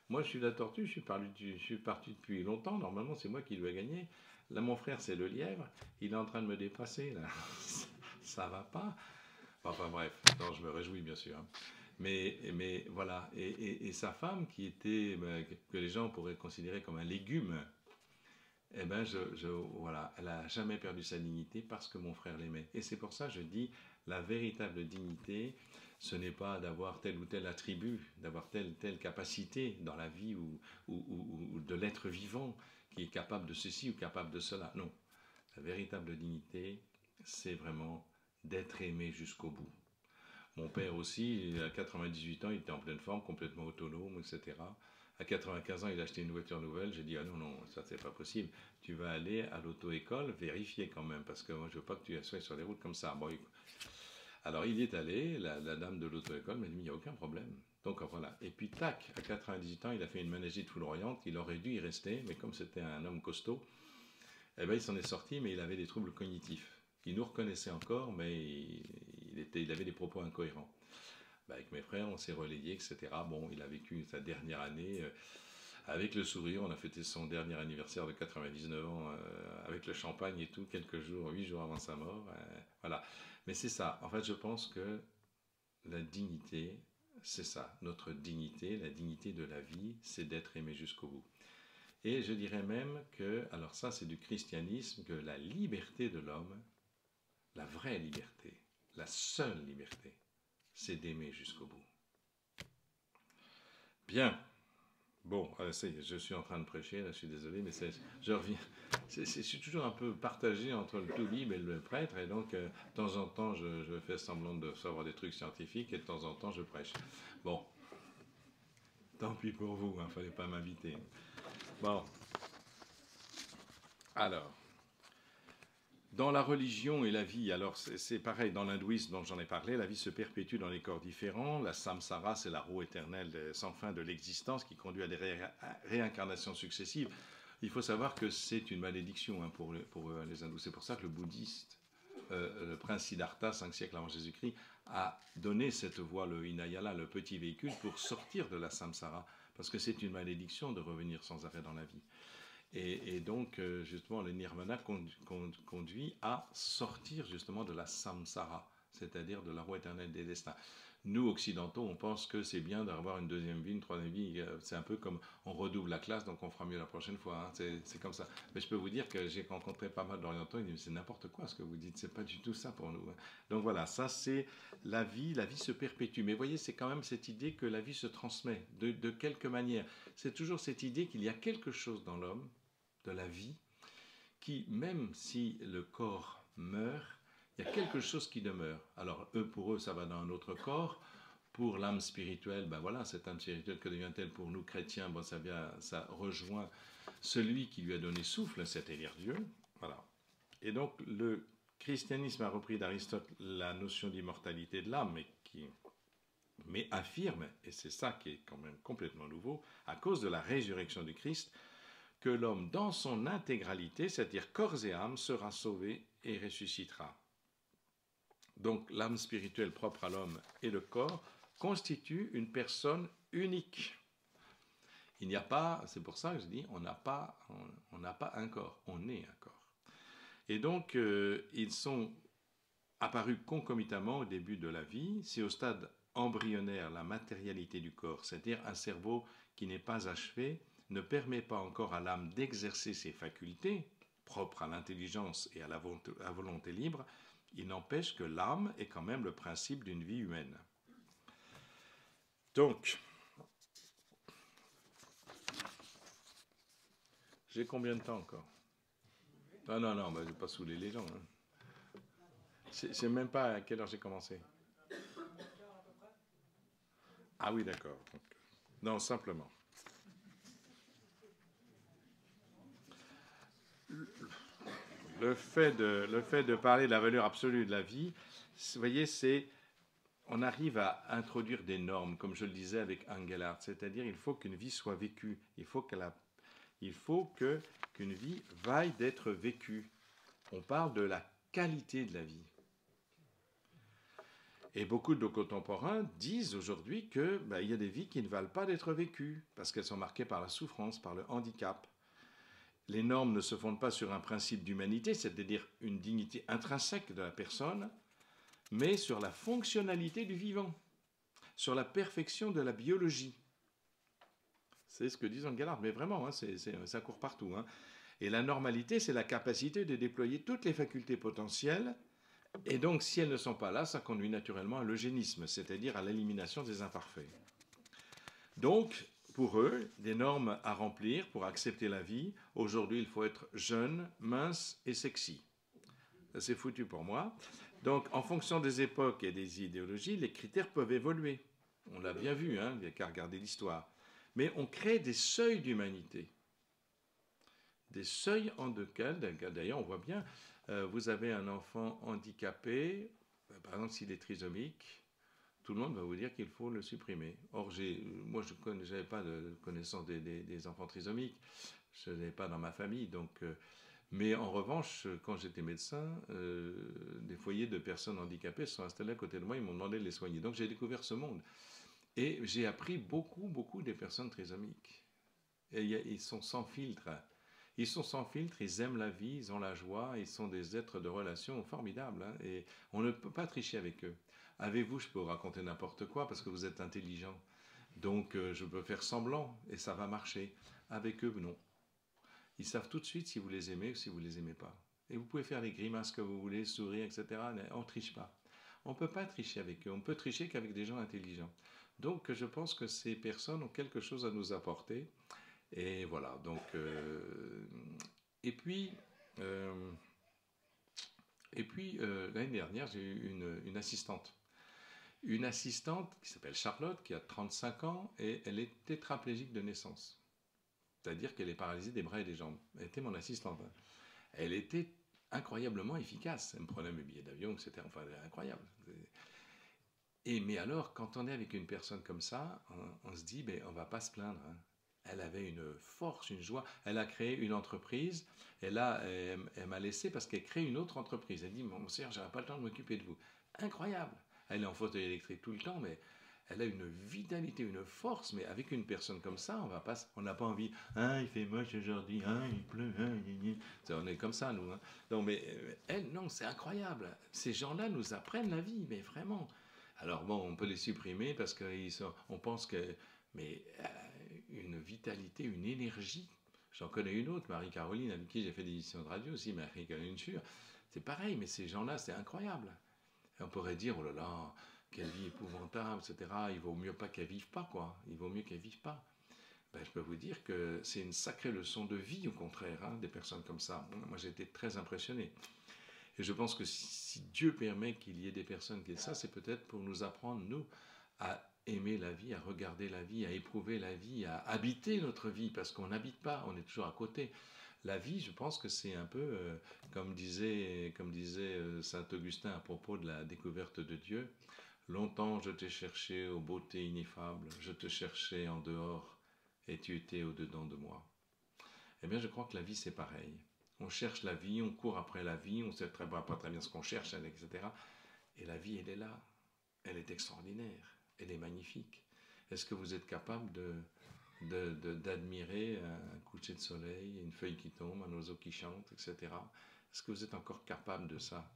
Moi, je suis la tortue, je suis parti depuis longtemps. Normalement, c'est moi qui lui ai gagné. Là, mon frère, c'est le lièvre. Il est en train de me dépasser, là. Ça va pas. Enfin, bref. Non, je me réjouis, bien sûr, hein. Mais voilà. Et sa femme, qui était, que les gens pourraient considérer comme un légume, eh ben, voilà, elle n'a jamais perdu sa dignité parce que mon frère l'aimait. Et c'est pour ça que je dis, la véritable dignité, ce n'est pas d'avoir tel ou tel attribut, d'avoir telle capacité dans la vie ou de l'être vivant qui est capable de ceci ou capable de cela. Non, la véritable dignité, c'est vraiment d'être aimé jusqu'au bout. Mon père aussi, à 98 ans, il était en pleine forme, complètement autonome, etc. À 95 ans, il a acheté une voiture nouvelle. J'ai dit, ah non, non, ça c'est pas possible. Tu vas aller à l'auto-école, vérifier quand même, parce que moi je veux pas que tu sois sur les routes comme ça. Bon, alors il y est allé, la dame de l'auto-école m'a dit, il n'y a aucun problème. Donc voilà. Et puis tac, à 98 ans, il a fait une méningite foudroyante. Il aurait dû y rester, mais comme c'était un homme costaud, eh ben, il s'en est sorti, mais il avait des troubles cognitifs. Il nous reconnaissait encore, mais il avait des propos incohérents. Avec mes frères, on s'est relayés, etc. Bon, il a vécu sa dernière année avec le sourire. On a fêté son dernier anniversaire de 99 ans avec le champagne et tout, quelques jours, 8 jours avant sa mort. Voilà. Mais c'est ça. En fait, je pense que la dignité, c'est ça. Notre dignité, la dignité de la vie, c'est d'être aimé jusqu'au bout. Et je dirais même que, alors ça c'est du christianisme, que la liberté de l'homme, la vraie liberté, la seule liberté, c'est d'aimer jusqu'au bout. Bien. Bon, je suis en train de prêcher, là, je suis désolé, mais je reviens. Je suis toujours un peu partagé entre le toubib et le prêtre, et donc de temps en temps, je fais semblant de savoir des trucs scientifiques, et de temps en temps, je prêche. Bon, tant pis pour vous, il ne fallait pas m'inviter. Bon, alors, dans la religion et la vie, alors c'est pareil, dans l'hindouisme dont j'en ai parlé, la vie se perpétue dans les corps différents. La samsara, c'est la roue éternelle sans fin de l'existence qui conduit à des réincarnations successives. Il faut savoir que c'est une malédiction hein, pour les hindous. C'est pour ça que le bouddhiste, le prince Siddhartha, 5 siècles avant Jésus-Christ, a donné cette voie, le hinayana, le petit véhicule, pour sortir de la samsara. Parce que c'est une malédiction de revenir sans arrêt dans la vie. Et donc, justement, le nirvana conduit à sortir justement de la samsara, c'est-à-dire de la roue éternelle des destins. Nous, occidentaux, on pense que c'est bien d'avoir une deuxième vie, une troisième vie. C'est un peu comme on redouble la classe, donc on fera mieux la prochaine fois. Hein. C'est comme ça. Mais je peux vous dire que j'ai rencontré pas mal d'orientaux, ils disent c'est n'importe quoi ce que vous dites, c'est pas du tout ça pour nous. Hein. Donc voilà, ça c'est la vie se perpétue. Mais vous voyez, c'est quand même cette idée que la vie se transmet de quelque manière. C'est toujours cette idée qu'il y a quelque chose dans l'homme, de la vie, qui, même si le corps meurt, il y a quelque chose qui demeure. Alors, pour eux, ça va dans un autre corps. Pour l'âme spirituelle, ben voilà, cette âme spirituelle, que devient-elle pour nous chrétiens? Bon, ça rejoint celui qui lui a donné souffle, c'est-à-dire Dieu. Voilà. Et donc, le christianisme a repris d'Aristote la notion d'immortalité de l'âme, mais affirme, et c'est ça qui est quand même complètement nouveau, à cause de la résurrection du Christ, que l'homme dans son intégralité, c'est-à-dire corps et âme, sera sauvé et ressuscitera. Donc l'âme spirituelle propre à l'homme et le corps constituent une personne unique. Il n'y a pas, c'est pour ça que je dis, on n'a pas un corps, on est un corps. Et donc ils sont apparus concomitamment au début de la vie. C'est au stade embryonnaire la matérialité du corps, c'est-à-dire un cerveau qui n'est pas achevé, ne permet pas encore à l'âme d'exercer ses facultés propres à l'intelligence et à la volonté libre. Il n'empêche que l'âme est quand même le principe d'une vie humaine. Donc, j'ai combien de temps encore? Non, je ne vais pas saouler les gens. Hein. Je ne sais même pas à quelle heure j'ai commencé. Ah oui, d'accord. Non, simplement. Le fait de parler de la valeur absolue de la vie, vous voyez, c'est on arrive à introduire des normes, comme je le disais avec Engelhardt, c'est-à-dire il faut qu'une vie soit vécue, il faut qu'une vie vaille d'être vécue. On parle de la qualité de la vie. Et beaucoup de nos contemporains disent aujourd'hui qu'il y a des vies qui ne valent pas d'être vécues, parce qu'elles sont marquées par la souffrance, par le handicap. Les normes ne se fondent pas sur un principe d'humanité, c'est-à-dire une dignité intrinsèque de la personne, mais sur la fonctionnalité du vivant, sur la perfection de la biologie. C'est ce que disent Engelhardt, mais vraiment, hein, ça court partout. Hein. Et la normalité, c'est la capacité de déployer toutes les facultés potentielles. Et donc, si elles ne sont pas là, ça conduit naturellement à l'eugénisme, c'est-à-dire à l'élimination des imparfaits. Donc, pour eux, des normes à remplir pour accepter la vie. Aujourd'hui, il faut être jeune, mince et sexy. Ça, c'est foutu pour moi. Donc, en fonction des époques et des idéologies, les critères peuvent évoluer. On l'a bien vu, hein, il n'y a qu'à regarder l'histoire. Mais on crée des seuils d'humanité. Des seuils en lesquels, d'ailleurs, on voit bien, vous avez un enfant handicapé, par exemple s'il est trisomique, tout le monde va vous dire qu'il faut le supprimer. Or, moi, je n'avais pas de connaissance des enfants trisomiques, je n'ai pas dans ma famille, donc... mais en revanche, quand j'étais médecin, des foyers de personnes handicapées se sont installés à côté de moi, ils m'ont demandé de les soigner. Donc j'ai découvert ce monde. Et j'ai appris beaucoup des personnes trisomiques. Et ils sont sans filtre. Ils sont sans filtre, ils aiment la vie, ils ont la joie, ils sont des êtres de relation formidables. Hein, et on ne peut pas tricher avec eux. Avec vous, je peux vous raconter n'importe quoi parce que vous êtes intelligent. Donc je peux faire semblant et ça va marcher. Avec eux, non. Ils savent tout de suite si vous les aimez ou si vous ne les aimez pas. Et vous pouvez faire les grimaces que vous voulez, sourire, etc. On ne triche pas. On ne peut pas tricher avec eux. On peut tricher qu'avec des gens intelligents. Donc je pense que ces personnes ont quelque chose à nous apporter. Et voilà. Donc, et puis l'année dernière, j'ai eu une assistante. Une assistante qui s'appelle Charlotte, qui a 35 ans, et elle est tétraplégique de naissance. C'est-à-dire qu'elle est paralysée des bras et des jambes. Elle était mon assistante. Elle était incroyablement efficace. Elle me prenait mes billets d'avion, etc. Enfin, incroyable. Mais alors, quand on est avec une personne comme ça, on se dit, on ne va pas se plaindre. Hein. Elle avait une force, une joie. Elle a créé une entreprise. Et là, elle m'a laissé parce qu'elle crée une autre entreprise. Elle dit, mon Seigneur, je n'aurai pas le temps de m'occuper de vous. Incroyable. Elle est en fauteuil électrique tout le temps, mais elle a une vitalité, une force, mais avec une personne comme ça, on n'a pas envie. Ah, il fait moche aujourd'hui. Ah, il pleut. On est comme ça, nous. Hein. Non, mais elle, non, c'est incroyable. Ces gens-là nous apprennent la vie, mais vraiment. Alors bon, on peut les supprimer parce qu'on pense que, mais une vitalité, une énergie. J'en connais une autre, Marie-Caroline, avec qui j'ai fait des émissions de radio aussi, Marie-Caroline Schur. C'est pareil, mais ces gens-là, c'est incroyable. Et on pourrait dire, oh là là, quelle vie épouvantable, etc. Il vaut mieux pas qu'elle vive pas, quoi. Il vaut mieux qu'elle vive pas. Je peux vous dire que c'est une sacrée leçon de vie, au contraire, hein, des personnes comme ça. Moi, j'ai été très impressionné. Et je pense que si Dieu permet qu'il y ait des personnes qui aient ça, c'est peut-être pour nous apprendre, nous, à aimer la vie, à regarder la vie, à éprouver la vie, à habiter notre vie, parce qu'on n'habite pas, on est toujours à côté. La vie, je pense que c'est un peu, comme disait saint Augustin à propos de la découverte de Dieu, longtemps je t'ai cherché aux beautés ineffables, je te cherchais en dehors, et tu étais au-dedans de moi. Eh bien, je crois que la vie, c'est pareil. On cherche la vie, on court après la vie, on ne sait pas très bien ce qu'on cherche, etc. Et la vie, elle est là. Elle est extraordinaire. Elle est magnifique. Est-ce que vous êtes capable d'admirer un coucher de soleil, une feuille qui tombe, un oiseau qui chante, etc. Est-ce que vous êtes encore capable de ça?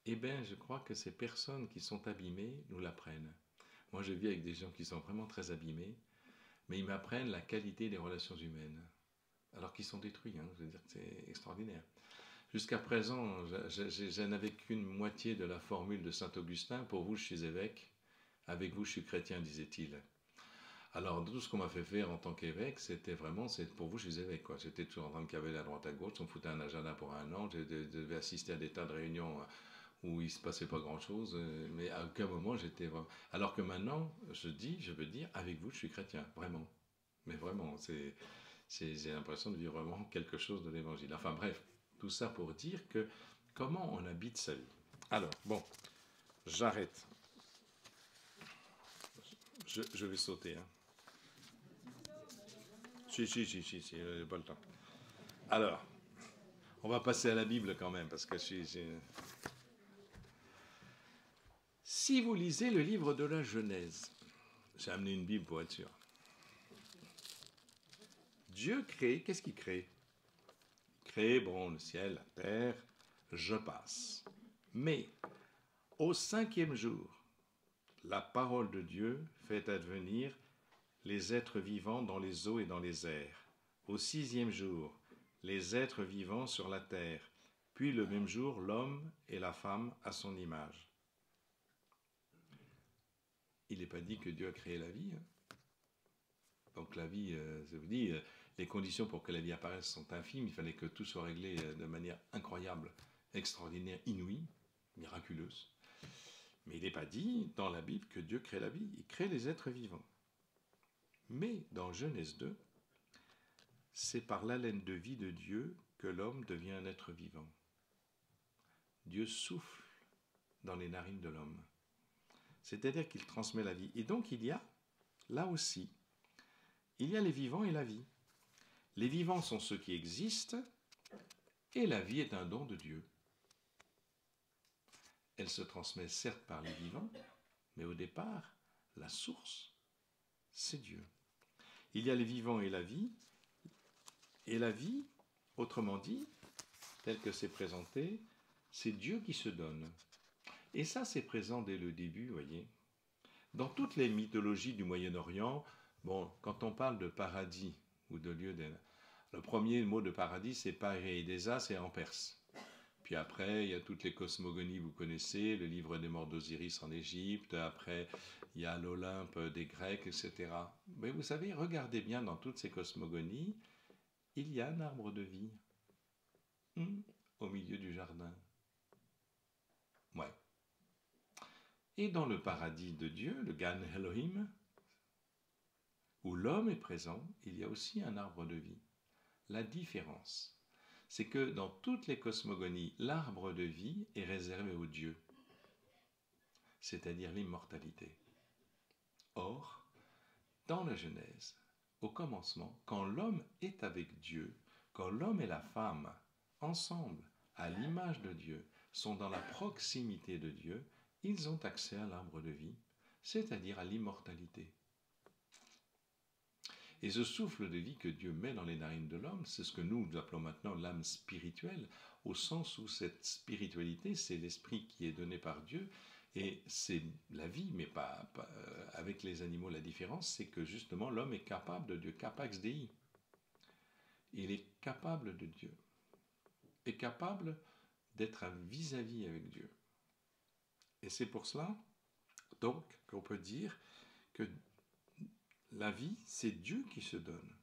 Eh bien, je crois que ces personnes qui sont abîmées nous l'apprennent. Moi, je vis avec des gens qui sont vraiment très abîmés, mais ils m'apprennent la qualité des relations humaines. Alors qu'ils sont détruits, hein, je veux dire que c'est extraordinaire. Jusqu'à présent, je n'avais qu'une moitié de la formule de saint Augustin. Pour vous, je suis évêque. Avec vous, je suis chrétien, disait-il. Alors, tout ce qu'on m'a fait faire en tant qu'évêque, c'était vraiment, pour vous, je suis évêque. J'étais toujours en train de cavaler à droite à gauche, on me foutait un agenda pour un an, je devais assister à des tas de réunions où il ne se passait pas grand-chose, mais à aucun moment j'étais vraiment... Alors que maintenant, je veux dire, avec vous, je suis chrétien, vraiment. Mais vraiment, j'ai l'impression de vivre vraiment quelque chose de l'évangile. Enfin bref, tout ça pour dire que comment on habite sa vie. Alors, bon, j'arrête. Je vais sauter. Hein. Si, pas le temps. Alors, on va passer à la Bible quand même, parce que si vous lisez le livre de la Genèse, j'ai amené une Bible pour être sûr. Dieu crée, qu'est-ce qu'il crée? Il crée, bon, le ciel, la terre, je passe. Mais, au 5e jour, la parole de Dieu fait advenir les êtres vivants dans les eaux et dans les airs. Au 6e jour, les êtres vivants sur la terre. Puis le même jour, l'homme et la femme à son image. Il n'est pas dit que Dieu a créé la vie. Hein. Donc la vie, ça vous dit, les conditions pour que la vie apparaisse sont infimes. Il fallait que tout soit réglé de manière incroyable, extraordinaire, inouïe, miraculeuse. Mais il n'est pas dit dans la Bible que Dieu crée la vie. Il crée les êtres vivants. Mais dans Genèse 2, c'est par l'haleine de vie de Dieu que l'homme devient un être vivant. Dieu souffle dans les narines de l'homme. C'est-à-dire qu'il transmet la vie. Et donc il y a, là aussi, il y a les vivants et la vie. Les vivants sont ceux qui existent, et la vie est un don de Dieu. Elle se transmet certes par les vivants, mais au départ, la source, c'est Dieu. Il y a les vivants et la vie, autrement dit, tel que c'est présenté, c'est Dieu qui se donne. Et ça, c'est présent dès le début, voyez. Dans toutes les mythologies du Moyen-Orient, bon, quand on parle de paradis ou de lieu d'Éden, le premier mot de paradis, c'est Paradisa, c'est en perse. Puis après, il y a toutes les cosmogonies, vous connaissez, le livre des morts d'Osiris en Égypte, après, il y a l'Olympe des Grecs, etc. Mais vous savez, regardez bien dans toutes ces cosmogonies, il y a un arbre de vie au milieu du jardin. Ouais. Et dans le paradis de Dieu, le Gan Elohim, où l'homme est présent, il y a aussi un arbre de vie. La différence, c'est que dans toutes les cosmogonies, l'arbre de vie est réservé aux dieux, c'est-à-dire l'immortalité. Or, dans la Genèse, au commencement, quand l'homme est avec Dieu, quand l'homme et la femme, ensemble, à l'image de Dieu, sont dans la proximité de Dieu, ils ont accès à l'arbre de vie, c'est-à-dire à l'immortalité. Et ce souffle de vie que Dieu met dans les narines de l'homme, c'est ce que nous appelons maintenant l'âme spirituelle, au sens où cette spiritualité, c'est l'esprit qui est donné par Dieu, et c'est la vie, mais pas avec les animaux. La différence, c'est que justement l'homme est capable de Dieu, capax Dei. Il est capable de Dieu, est capable d'être un vis-à-vis avec Dieu. Et c'est pour cela, donc, qu'on peut dire que la vie, c'est Dieu qui se donne.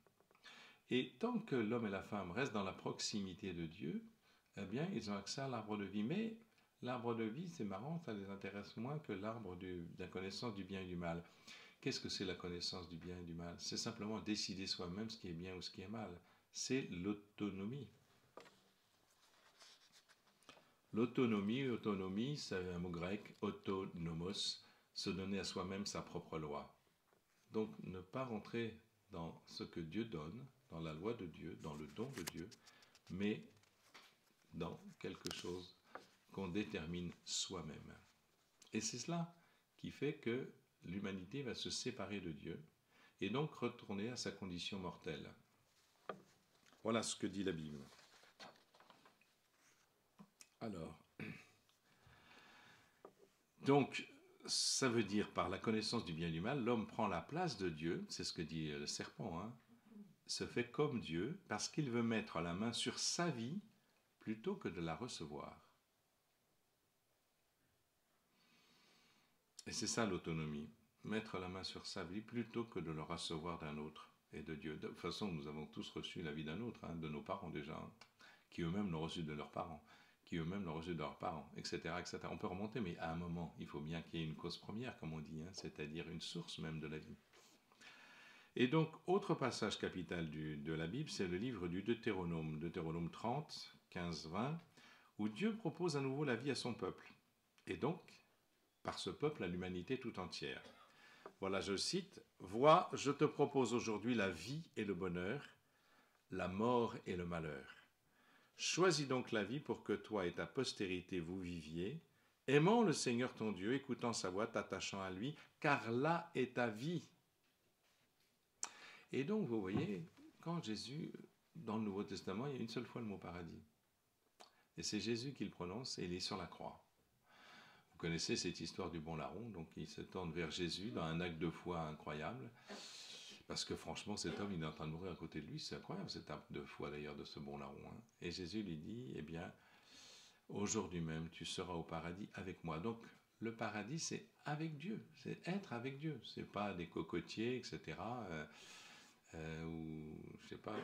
Et tant que l'homme et la femme restent dans la proximité de Dieu, eh bien, ils ont accès à l'arbre de vie. Mais l'arbre de vie, c'est marrant, ça les intéresse moins que l'arbre de la connaissance du bien et du mal. Qu'est-ce que c'est la connaissance du bien et du mal? C'est simplement décider soi-même ce qui est bien ou ce qui est mal. C'est l'autonomie. L'autonomie, c'est un mot grec, autonomos, se donner à soi-même sa propre loi. Donc, ne pas rentrer dans ce que Dieu donne, dans la loi de Dieu, dans le don de Dieu, mais dans quelque chose qu'on détermine soi-même. Et c'est cela qui fait que l'humanité va se séparer de Dieu et donc retourner à sa condition mortelle. Voilà ce que dit la Bible. Alors, donc, ça veut dire par la connaissance du bien et du mal, l'homme prend la place de Dieu, c'est ce que dit le serpent, se fait comme Dieu parce qu'il veut mettre la main sur sa vie plutôt que de la recevoir. Et c'est ça l'autonomie, mettre la main sur sa vie plutôt que de le recevoir d'un autre et de Dieu. De toute façon, nous avons tous reçu la vie d'un autre, de nos parents déjà, qui eux-mêmes l'ont reçu de leurs parents, qui eux-mêmes l'ont reçu de leurs parents, etc., etc. On peut remonter, mais à un moment, il faut bien qu'il y ait une cause première, comme on dit, c'est-à-dire une source même de la vie. Et donc, autre passage capital de la Bible, c'est le livre du Deutéronome 30, 15, 20, où Dieu propose à nouveau la vie à son peuple. Et donc, par ce peuple à l'humanité tout entière. Voilà, je cite, « Vois, je te propose aujourd'hui la vie et le bonheur, la mort et le malheur. Choisis donc la vie pour que toi et ta postérité vous viviez, aimant le Seigneur ton Dieu, écoutant sa voix, t'attachant à lui, car là est ta vie. » Et donc, vous voyez, quand Jésus, dans le Nouveau Testament, il y a une seule fois le mot paradis. Et c'est Jésus qui le prononce et il est sur la croix. Vous connaissez cette histoire du bon larron, donc il se tourne vers Jésus dans un acte de foi incroyable. Parce que franchement, cet homme, il est en train de mourir à côté de lui. C'est incroyable cet acte de foi d'ailleurs de ce bon larron. Hein. Et Jésus lui dit, eh bien, aujourd'hui même, tu seras au paradis avec moi. Donc, le paradis, c'est avec Dieu. C'est être avec Dieu. C'est pas des cocotiers, etc. Ou, je sais pas,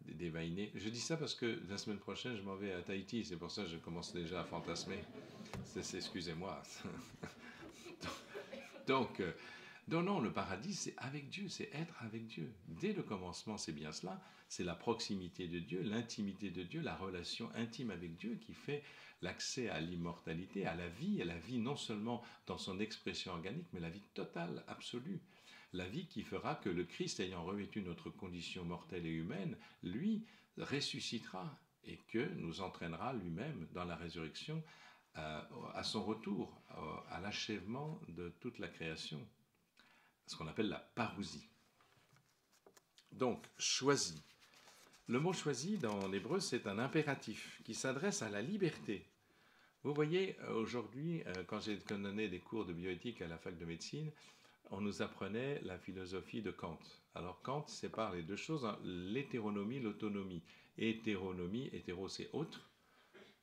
des vainés. Je dis ça parce que la semaine prochaine, je m'en vais à Tahiti. C'est pour ça que je commence déjà à fantasmer. Excusez-moi. Donc, non, le paradis, c'est avec Dieu, c'est être avec Dieu. Dès le commencement, c'est bien cela. C'est la proximité de Dieu, l'intimité de Dieu, la relation intime avec Dieu qui fait l'accès à l'immortalité, à la vie non seulement dans son expression organique, mais la vie totale, absolue. La vie qui fera que le Christ, ayant revêtu notre condition mortelle et humaine, lui, ressuscitera et que nous entraînera lui-même dans la résurrection à son retour, à l'achèvement de toute la création, ce qu'on appelle la parousie. Donc, choisi. Le mot choisi dans l'hébreu, c'est un impératif qui s'adresse à la liberté. Vous voyez, aujourd'hui, quand j'ai donné des cours de bioéthique à la fac de médecine, on nous apprenait la philosophie de Kant. Alors Kant sépare les deux choses, hein, l'hétéronomie, l'autonomie. Hétéronomie, hétéro c'est autre,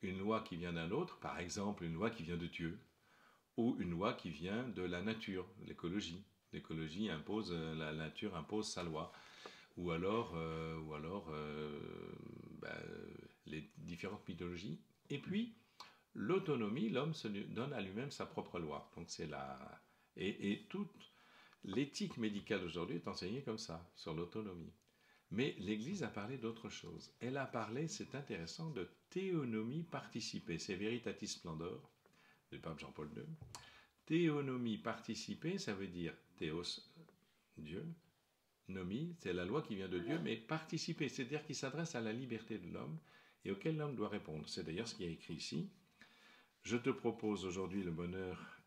une loi qui vient d'un autre, par exemple une loi qui vient de Dieu, ou une loi qui vient de la nature, l'écologie. L'écologie impose, la nature impose sa loi. Ou alors les différentes mythologies. Et puis, l'autonomie, l'homme se donne à lui-même sa propre loi. Donc c'est la... Et toute l'éthique médicale aujourd'hui est enseignée comme ça, sur l'autonomie. Mais l'Église a parlé d'autre chose. Elle a parlé, c'est intéressant, de théonomie participée. C'est Veritatis Splendor, du pape Jean-Paul II. Théonomie participée, ça veut dire théos, Dieu, nomie, c'est la loi qui vient de Dieu, mais participer, c'est-à-dire qui s'adresse à la liberté de l'homme et auquel l'homme doit répondre. C'est d'ailleurs ce qui est écrit ici. Je te propose aujourd'hui le bonheur,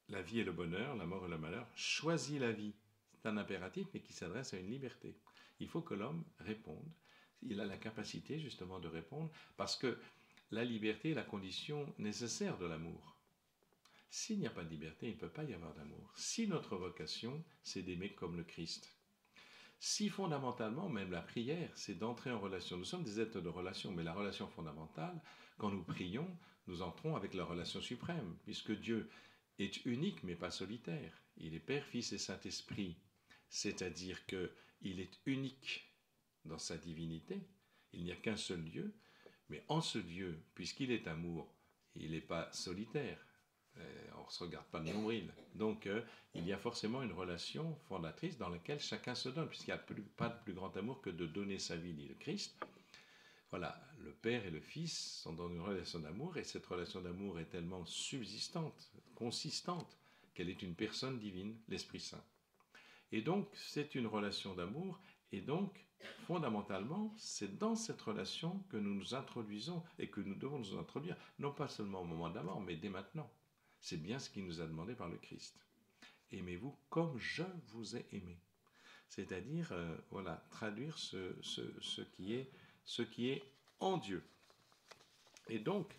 la vie et le bonheur, la mort et le malheur. Choisis la vie. C'est un impératif, mais qui s'adresse à une liberté. Il faut que l'homme réponde. Il a la capacité justement de répondre, parce que la liberté est la condition nécessaire de l'amour. S'il n'y a pas de liberté, il ne peut pas y avoir d'amour. Si notre vocation, c'est d'aimer comme le Christ, si fondamentalement, même la prière, c'est d'entrer en relation. Nous sommes des êtres de relation, mais la relation fondamentale, quand nous prions, nous entrons avec la relation suprême, puisque Dieu est unique mais pas solitaire. Il est Père, Fils et Saint-Esprit, c'est-à-dire qu'il est unique dans sa divinité. Il n'y a qu'un seul Dieu, mais en ce Dieu, puisqu'il est amour, il n'est pas solitaire. On ne se regarde pas le nombril. Donc, il y a forcément une relation fondatrice dans laquelle chacun se donne, puisqu'il n'y a pas de plus grand amour que de donner sa vie, dit le Christ. Voilà, le Père et le Fils sont dans une relation d'amour, et cette relation d'amour est tellement subsistante, consistante, qu'elle est une personne divine, l'Esprit Saint. Et donc, c'est une relation d'amour, et donc, fondamentalement, c'est dans cette relation que nous nous introduisons, et que nous devons nous introduire, non pas seulement au moment de la mort, mais dès maintenant. C'est bien ce qu'il nous a demandé par le Christ. Aimez-vous comme je vous ai aimé. C'est-à-dire, voilà, traduire ce qui est en Dieu. Et donc,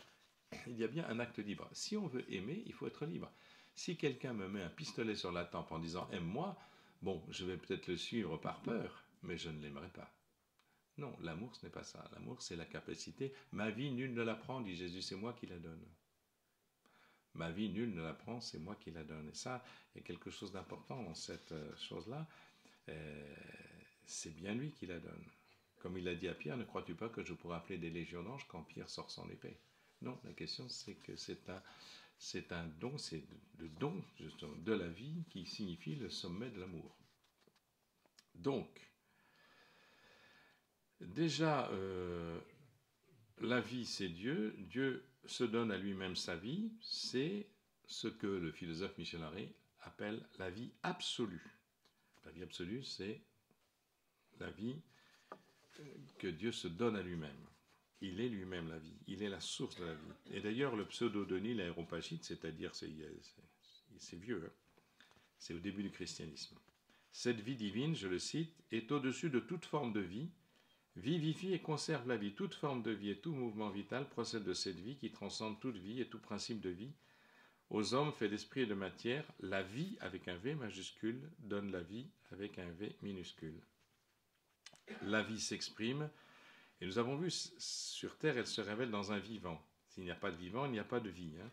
il y a bien un acte libre. Si on veut aimer, il faut être libre. Si quelqu'un me met un pistolet sur la tempe en disant « aime-moi », bon, je vais peut-être le suivre par peur, mais je ne l'aimerai pas. Non, l'amour, ce n'est pas ça. L'amour, c'est la capacité. Ma vie, nul ne la prend, dit Jésus, c'est moi qui la donne. Ma vie, nul ne la prend, c'est moi qui la donne. Et ça, il y a quelque chose d'important dans cette chose-là. C'est bien lui qui la donne. Comme il a dit à Pierre, ne crois-tu pas que je pourrais appeler des légions d'anges quand Pierre sort son épée? Non, la question c'est que c'est un don, c'est le don justement, de la vie qui signifie le sommet de l'amour. Donc, déjà, la vie c'est Dieu, Dieu se donne à lui-même sa vie, c'est ce que le philosophe Michel Haré appelle la vie absolue. La vie absolue, c'est la vie que Dieu se donne à lui-même. Il est lui-même la vie, il est la source de la vie. Et d'ailleurs, le pseudo-Denis, l'Aréopagite, c'est-à-dire, c'est vieux, hein, c'est au début du christianisme. Cette vie divine, je le cite, est au-dessus de toute forme de vie, vivifie et conserve la vie. Toute forme de vie et tout mouvement vital procède de cette vie qui transcende toute vie et tout principe de vie. Aux hommes faits d'esprit et de matière, la vie avec un V majuscule donne la vie avec un V minuscule. La vie s'exprime, et nous avons vu sur Terre, elle se révèle dans un vivant. S'il n'y a pas de vivant, il n'y a pas de vie. Hein.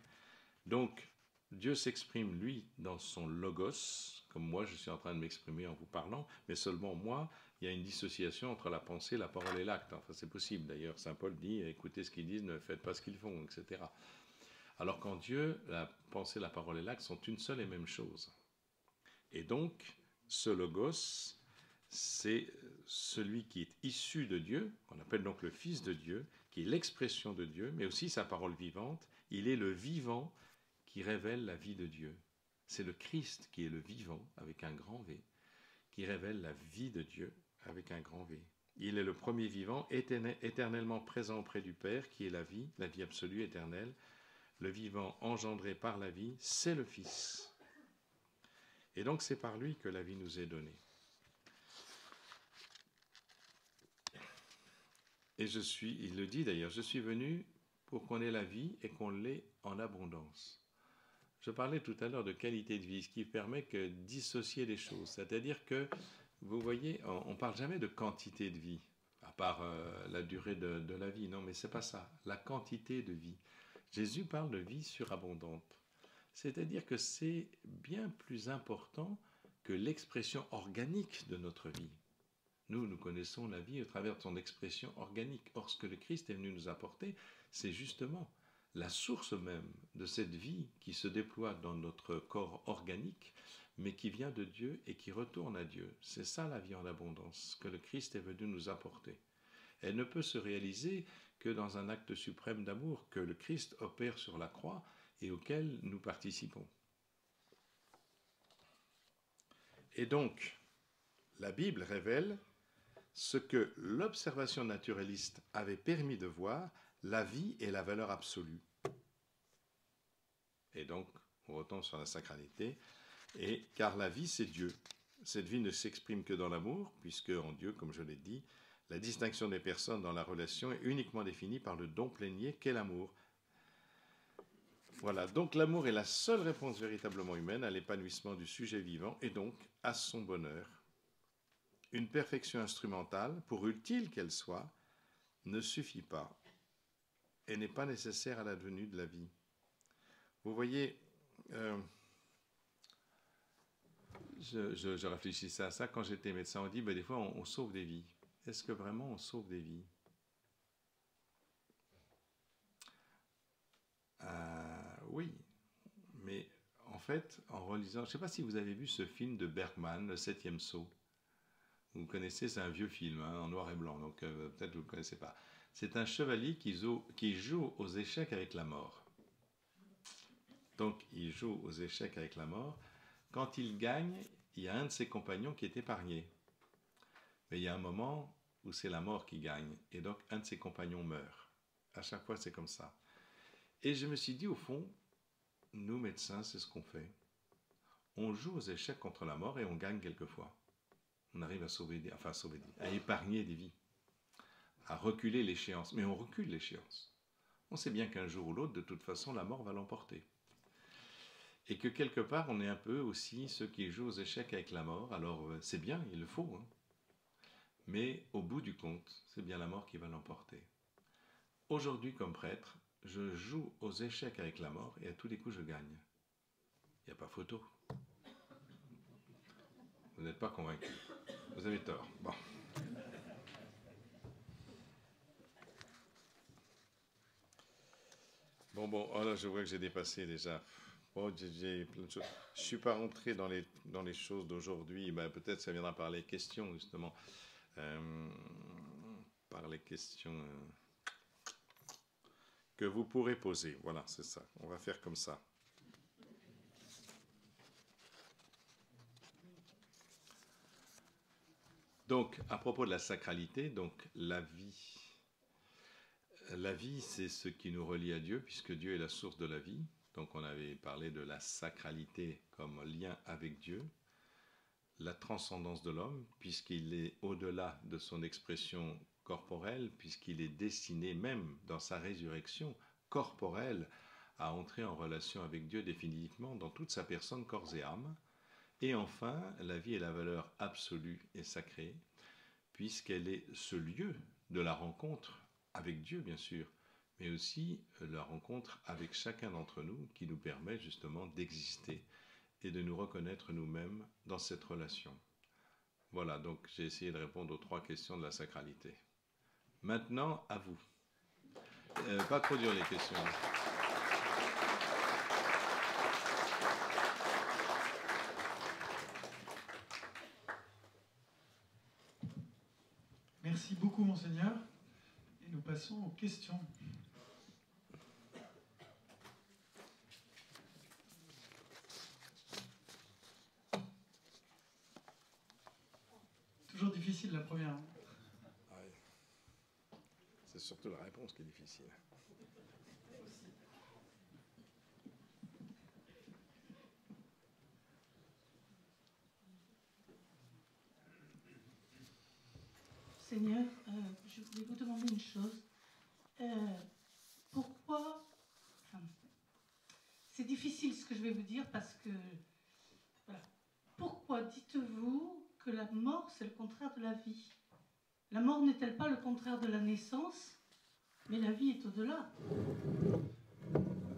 Donc, Dieu s'exprime, lui, dans son logos, comme moi je suis en train de m'exprimer en vous parlant, mais seulement moi, il y a une dissociation entre la pensée, la parole et l'acte. Enfin, c'est possible d'ailleurs. Saint Paul dit, écoutez ce qu'ils disent, ne faites pas ce qu'ils font, etc. Alors qu'en Dieu, la pensée, la parole et l'acte sont une seule et même chose. Et donc, ce logos, c'est celui qui est issu de Dieu, qu'on appelle donc le Fils de Dieu, qui est l'expression de Dieu, mais aussi sa parole vivante. Il est le vivant qui révèle la vie de Dieu. C'est le Christ qui est le vivant, avec un grand V, qui révèle la vie de Dieu, avec un grand V. Il est le premier vivant, éternellement présent auprès du Père, qui est la vie absolue, éternelle. Le vivant engendré par la vie, c'est le Fils. Et donc c'est par lui que la vie nous est donnée. Et il le dit d'ailleurs, je suis venu pour qu'on ait la vie et qu'on l'ait en abondance. Je parlais tout à l'heure de qualité de vie, ce qui permet que dissocier les choses. C'est-à-dire que, vous voyez, on ne parle jamais de quantité de vie, à part la durée de la vie. Non, mais ce n'est pas ça. La quantité de vie. Jésus parle de vie surabondante. C'est-à-dire que c'est bien plus important que l'expression organique de notre vie. Nous connaissons la vie au travers de son expression organique. Or, ce que le Christ est venu nous apporter, c'est justement la source même de cette vie qui se déploie dans notre corps organique, mais qui vient de Dieu et qui retourne à Dieu. C'est ça la vie en abondance que le Christ est venu nous apporter. Elle ne peut se réaliser que dans un acte suprême d'amour que le Christ opère sur la croix et auquel nous participons. Et donc, la Bible révèle ce que l'observation naturaliste avait permis de voir, la vie et la valeur absolue. Et donc, on retombe sur la sacralité, car la vie, c'est Dieu. Cette vie ne s'exprime que dans l'amour, puisque en Dieu, comme je l'ai dit, la distinction des personnes dans la relation est uniquement définie par le don plénier qu'est l'amour. Voilà, donc l'amour est la seule réponse véritablement humaine à l'épanouissement du sujet vivant et donc à son bonheur. Une perfection instrumentale, pour utile qu'elle soit, ne suffit pas et n'est pas nécessaire à la venue de la vie. Vous voyez, je réfléchissais à ça quand j'étais médecin. On dit, des fois, on sauve des vies. Est-ce que vraiment on sauve des vies? Oui, mais en fait, en relisant, je ne sais pas si vous avez vu ce film de Bergman, Le Septième Saut. Vous connaissez, c'est un vieux film, hein, en noir et blanc, donc peut-être vous ne le connaissez pas. C'est un chevalier qui joue aux échecs avec la mort. Donc, il joue aux échecs avec la mort. Quand il gagne, il y a un de ses compagnons qui est épargné. Mais il y a un moment où c'est la mort qui gagne, et donc un de ses compagnons meurt. À chaque fois, c'est comme ça. Et je me suis dit, au fond, nous médecins, c'est ce qu'on fait. On joue aux échecs contre la mort et on gagne quelquefois. On arrive à épargner des vies, à reculer l'échéance. Mais on recule l'échéance. On sait bien qu'un jour ou l'autre, de toute façon, la mort va l'emporter. Et que quelque part, on est un peu aussi ceux qui jouent aux échecs avec la mort. Alors, c'est bien, il le faut. Hein. Mais au bout du compte, c'est bien la mort qui va l'emporter. Aujourd'hui, comme prêtre, je joue aux échecs avec la mort et à tous les coups, je gagne. Il n'y a pas photo. Vous n'êtes pas convaincu. Vous avez tort. Bon. Bon, oh là, je vois que j'ai dépassé déjà. Bon, j'ai plein de choses. Je ne suis pas rentré dans les choses d'aujourd'hui. Peut-être ça viendra par les questions, justement. Par les questions que vous pourrez poser. Voilà, c'est ça. On va faire comme ça. Donc, à propos de la sacralité, donc la vie, c'est ce qui nous relie à Dieu, puisque Dieu est la source de la vie. Donc, on avait parlé de la sacralité comme lien avec Dieu, la transcendance de l'homme, puisqu'il est au-delà de son expression corporelle, puisqu'il est destiné, même dans sa résurrection corporelle, à entrer en relation avec Dieu définitivement dans toute sa personne, corps et âme. Et enfin, la vie est la valeur absolue et sacrée, puisqu'elle est ce lieu de la rencontre avec Dieu, bien sûr, mais aussi la rencontre avec chacun d'entre nous qui nous permet justement d'exister et de nous reconnaître nous-mêmes dans cette relation. Voilà, donc j'ai essayé de répondre aux 3 questions de la sacralité. Maintenant, à vous. Pas trop dur les questions. Merci beaucoup, Monseigneur. Et nous passons aux questions. Toujours difficile la première. Ouais. C'est surtout la réponse qui est difficile. Seigneur, je voulais vous demander une chose. Pourquoi... Enfin, c'est difficile ce que je vais vous dire parce que... Voilà. Pourquoi dites-vous que la mort, c'est le contraire de la vie? La mort n'est-elle pas le contraire de la naissance? Mais la vie est au-delà.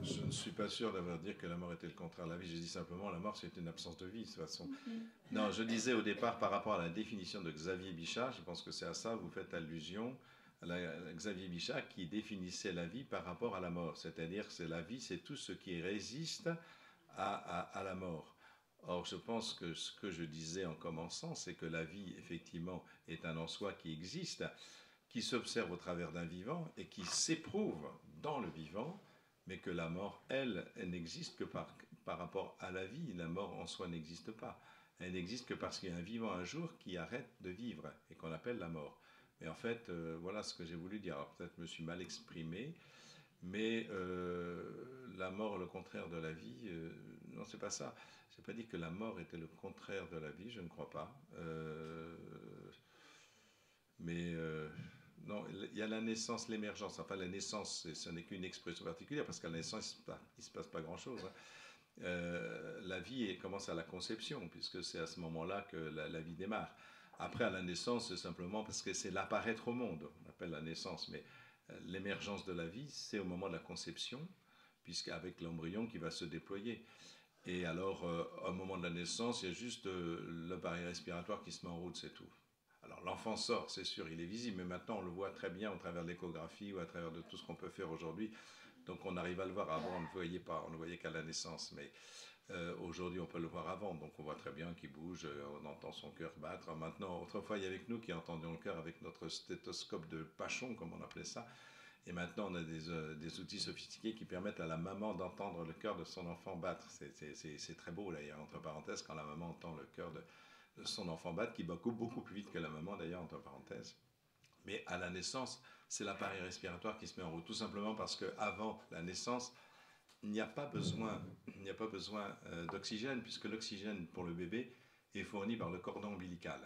Je ne suis pas sûr d'avoir dit que la mort était le contraire de la vie. J'ai dit simplement la mort, c'est une absence de vie, de toute façon. Okay. Non, je disais au départ par rapport à la définition de Xavier Bichat, je pense que c'est à ça que vous faites allusion, à Xavier Bichat qui définissait la vie par rapport à la mort. C'est-à-dire que la vie, c'est tout ce qui résiste à la mort. Or, je pense que ce que je disais en commençant, c'est que la vie, effectivement, est un en soi qui existe, qui s'observe au travers d'un vivant et qui s'éprouve dans le vivant, mais que la mort, elle n'existe que par rapport à la vie. La mort en soi n'existe pas. Elle n'existe que parce qu'il y a un vivant un jour qui arrête de vivre et qu'on appelle la mort. Mais en fait, voilà ce que j'ai voulu dire. Alors peut-être je me suis mal exprimé, mais la mort, le contraire de la vie, non, c'est pas ça. J'ai pas dit que la mort était le contraire de la vie, je ne crois pas. Mais non, il y a la naissance, l'émergence. Enfin, la naissance, ce n'est qu'une expression particulière, parce qu'à la naissance, il ne se passe pas grand-chose. Hein. La vie commence à la conception, puisque c'est à ce moment-là que la vie démarre. Après, à la naissance, c'est simplement parce que c'est l'apparaître au monde, on appelle la naissance, mais l'émergence de la vie, c'est au moment de la conception, puisqu'avec l'embryon qui va se déployer. Et alors, au moment de la naissance, il y a juste l'appareil respiratoire qui se met en route, c'est tout. Alors l'enfant sort, c'est sûr, il est visible, mais maintenant on le voit très bien au travers de l'échographie ou à travers de tout ce qu'on peut faire aujourd'hui. Donc on arrive à le voir. Avant on ne voyait pas, on ne voyait qu'à la naissance, mais aujourd'hui on peut le voir avant, donc on voit très bien qu'il bouge, on entend son cœur battre. Maintenant, autrefois il y avait que nous qui entendions le cœur avec notre stéthoscope de Pachon, comme on appelait ça. Et maintenant, on a des outils sophistiqués qui permettent à la maman d'entendre le cœur de son enfant battre. C'est très beau, d'ailleurs, entre parenthèses, quand la maman entend le cœur de son enfant battre, qui bat beaucoup plus vite que la maman, d'ailleurs, entre parenthèses. Mais à la naissance, c'est l'appareil respiratoire qui se met en route, tout simplement parce qu'avant la naissance, il n'y a pas besoin d'oxygène, puisque l'oxygène pour le bébé est fourni par le cordon ombilical.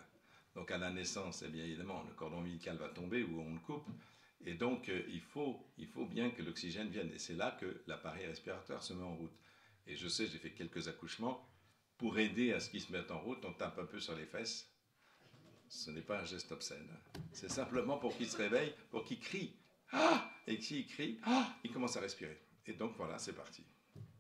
Donc à la naissance, eh bien évidemment, le cordon ombilical va tomber ou on le coupe. Et donc, il faut bien que l'oxygène vienne. Et c'est là que l'appareil respiratoire se met en route. Et je sais, j'ai fait quelques accouchements. Pour aider à ce qu'il se mette en route, on tape un peu sur les fesses. Ce n'est pas un geste obscène. C'est simplement pour qu'il se réveille, pour qu'il crie. Ah! Et s'il crie, il commence à respirer. Et donc, voilà, c'est parti.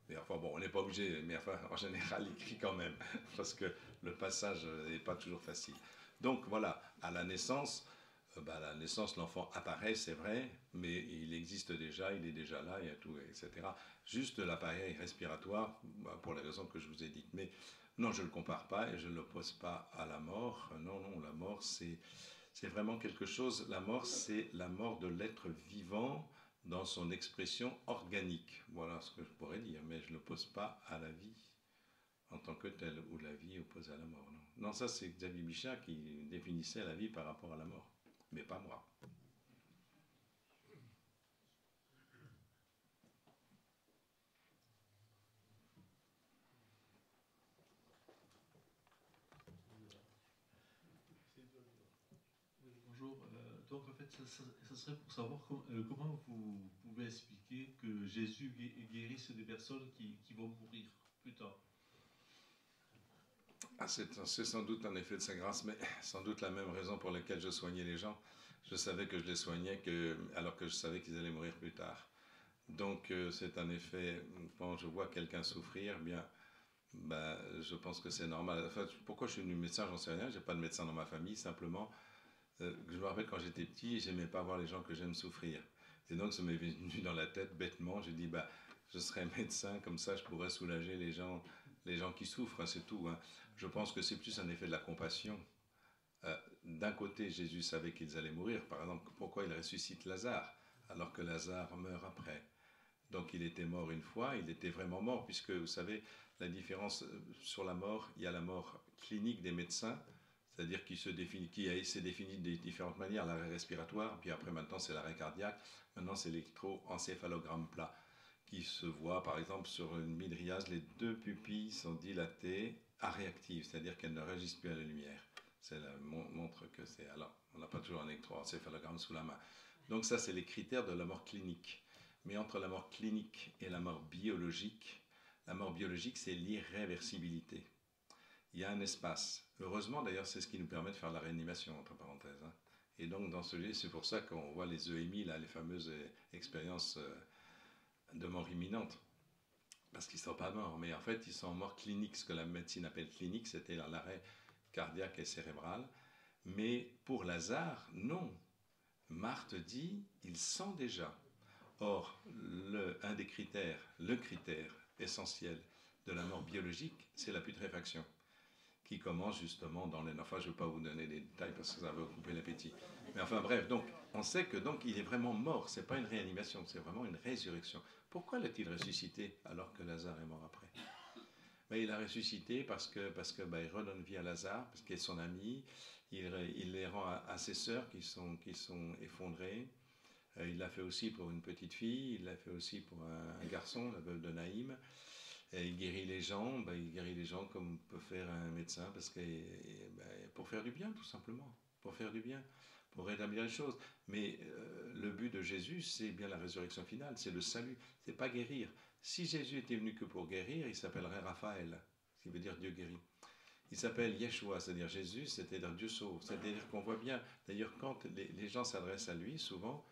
Mais enfin, bon, on n'est pas obligé, mais enfin, en général, il crie quand même. Parce que le passage n'est pas toujours facile. Donc, voilà, à la naissance... la naissance, l'enfant apparaît, c'est vrai, mais il existe déjà, il est déjà là, il y a tout, etc. Juste l'appareil respiratoire, pour les raisons que je vous ai dites. Mais non, je ne le compare pas et je ne l'oppose pas à la mort. Non, la mort, c'est vraiment quelque chose. La mort, c'est la mort de l'être vivant dans son expression organique. Voilà ce que je pourrais dire, mais je ne l'oppose pas à la vie. en tant que telle, ou la vie opposée à la mort. Non, non, ça c'est Xavier Bichat qui définissait la vie par rapport à la mort, mais pas moi. Bonjour. Donc en fait, ça serait pour savoir comment vous pouvez expliquer que Jésus guérisse des personnes qui vont mourir plus tard. Ah, c'est sans doute un effet de sa grâce, mais sans doute la même raison pour laquelle je soignais les gens. Je savais que je les soignais alors que je savais qu'ils allaient mourir plus tard. Donc c'est un effet, quand je vois quelqu'un souffrir, bien, ben, je pense que c'est normal. Enfin, pourquoi je suis devenu médecin, j'en sais rien. J'ai pas de médecin dans ma famille, simplement. Je me rappelle quand j'étais petit, j'aimais pas voir les gens que j'aime souffrir. Et donc ça m'est venu dans la tête bêtement. J'ai dit, bah, je serais médecin, comme ça je pourrais soulager les gens qui souffrent, hein, c'est tout. Hein. Je pense que c'est plus un effet de la compassion. D'un côté, Jésus savait qu'ils allaient mourir. Par exemple, pourquoi il ressuscite Lazare alors que Lazare meurt après? Donc il était mort une fois, il était vraiment mort, puisque vous savez, la différence sur la mort, il y a la mort clinique des médecins, c'est-à-dire qui s'est défini de différentes manières, l'arrêt respiratoire, puis après maintenant c'est l'arrêt cardiaque, maintenant c'est l'électroencéphalogramme plat, qui se voit par exemple sur une mydriase, les deux pupilles sont dilatées, aréactives, c'est-à-dire qu'elles ne réagissent plus à la lumière. Ça montre que c'est... Alors, on n'a pas toujours un électroencéphalogramme sous la main. Donc ça, c'est les critères de la mort clinique. Mais entre la mort clinique et la mort biologique, c'est l'irréversibilité. Il y a un espace. Heureusement, d'ailleurs, c'est ce qui nous permet de faire la réanimation, entre parenthèses. Hein. Et donc, dans ce lieu, c'est pour ça qu'on voit les EMI, là, les fameuses expériences de mort imminente. Parce qu'ils ne sont pas morts, mais en fait, ils sont en mort clinique. Ce que la médecine appelle clinique, c'était l'arrêt cardiaque et cérébral. Mais pour Lazare, non. Marthe dit, il sent déjà. Or, un des critères, le critère essentiel de la mort biologique, c'est la putréfaction, qui commence justement dans les... Enfin, je ne vais pas vous donner les détails parce que ça va vous couper l'appétit. Mais enfin bref, donc, on sait que donc il est vraiment mort, ce n'est pas une réanimation, c'est vraiment une résurrection. Pourquoi l'a-t-il ressuscité alors que Lazare est mort après? Ben, il a ressuscité parce que ben, il redonne vie à Lazare, parce qu'il est son ami, il les rend à ses sœurs qui sont effondrées. Il l'a fait aussi pour une petite fille, il l'a fait aussi pour un garçon, la veuve de Naïm. Et il guérit les gens, ben, il guérit les gens comme peut faire un médecin, parce que ben, pour faire du bien, tout simplement, pour faire du bien, pour rétablir les choses. Mais le but de Jésus, c'est bien la résurrection finale, c'est le salut, c'est pas guérir. Si Jésus était venu que pour guérir, il s'appellerait Raphaël, ce qui veut dire Dieu guérit. Il s'appelle Yeshua, c'est-à-dire Jésus, c'est-à-dire Dieu sauve. C'est-à-dire qu'on voit bien, d'ailleurs, quand les gens s'adressent à lui, souvent,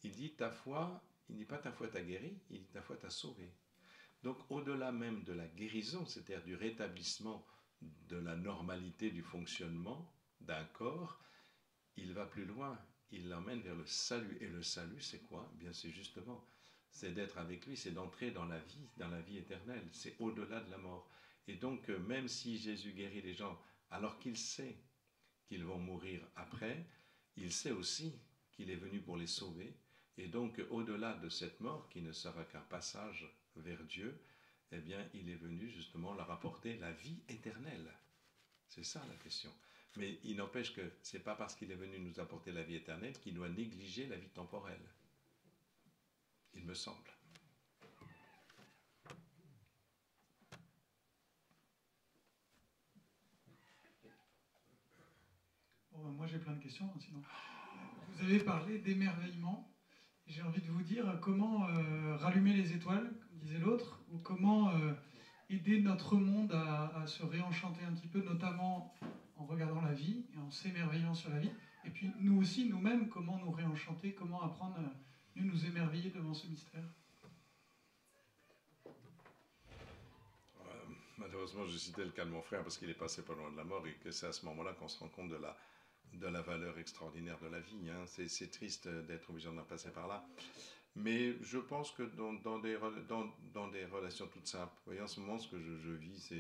il dit ta foi, il ne dit pas ta foi t'a guéri, il dit ta foi t'a sauvé. Donc au-delà même de la guérison, c'est-à-dire du rétablissement de la normalité du fonctionnement d'un corps, il va plus loin, il l'emmène vers le salut. Et le salut, c'est quoi? Bien, c'est justement, c'est d'être avec lui, c'est d'entrer dans la vie éternelle, c'est au-delà de la mort. Et donc, même si Jésus guérit les gens, alors qu'il sait qu'ils vont mourir après, il sait aussi qu'il est venu pour les sauver. Et donc, au-delà de cette mort, qui ne sera qu'un passage vers Dieu, eh bien, il est venu justement leur apporter la vie éternelle. C'est ça la question. Mais il n'empêche que ce n'est pas parce qu'il est venu nous apporter la vie éternelle qu'il doit négliger la vie temporelle. Il me semble. Bon, moi j'ai plein de questions, sinon. Vous avez parlé d'émerveillement. J'ai envie de vous dire comment rallumer les étoiles, comme disait l'autre, ou comment aider notre monde à se réenchanter un petit peu, notamment en regardant la vie et en s'émerveillant sur la vie. Et puis nous aussi, nous-mêmes, comment nous réenchanter, comment apprendre à mieux nous émerveiller devant ce mystère. Malheureusement, je citais le cas de mon frère parce qu'il est passé pas loin de la mort et que c'est à ce moment-là qu'on se rend compte de la valeur extraordinaire de la vie. Hein. C'est triste d'être obligé d'en passer par là. Mais je pense que dans des relations toutes simples, vous voyez, en ce moment, ce que je vis,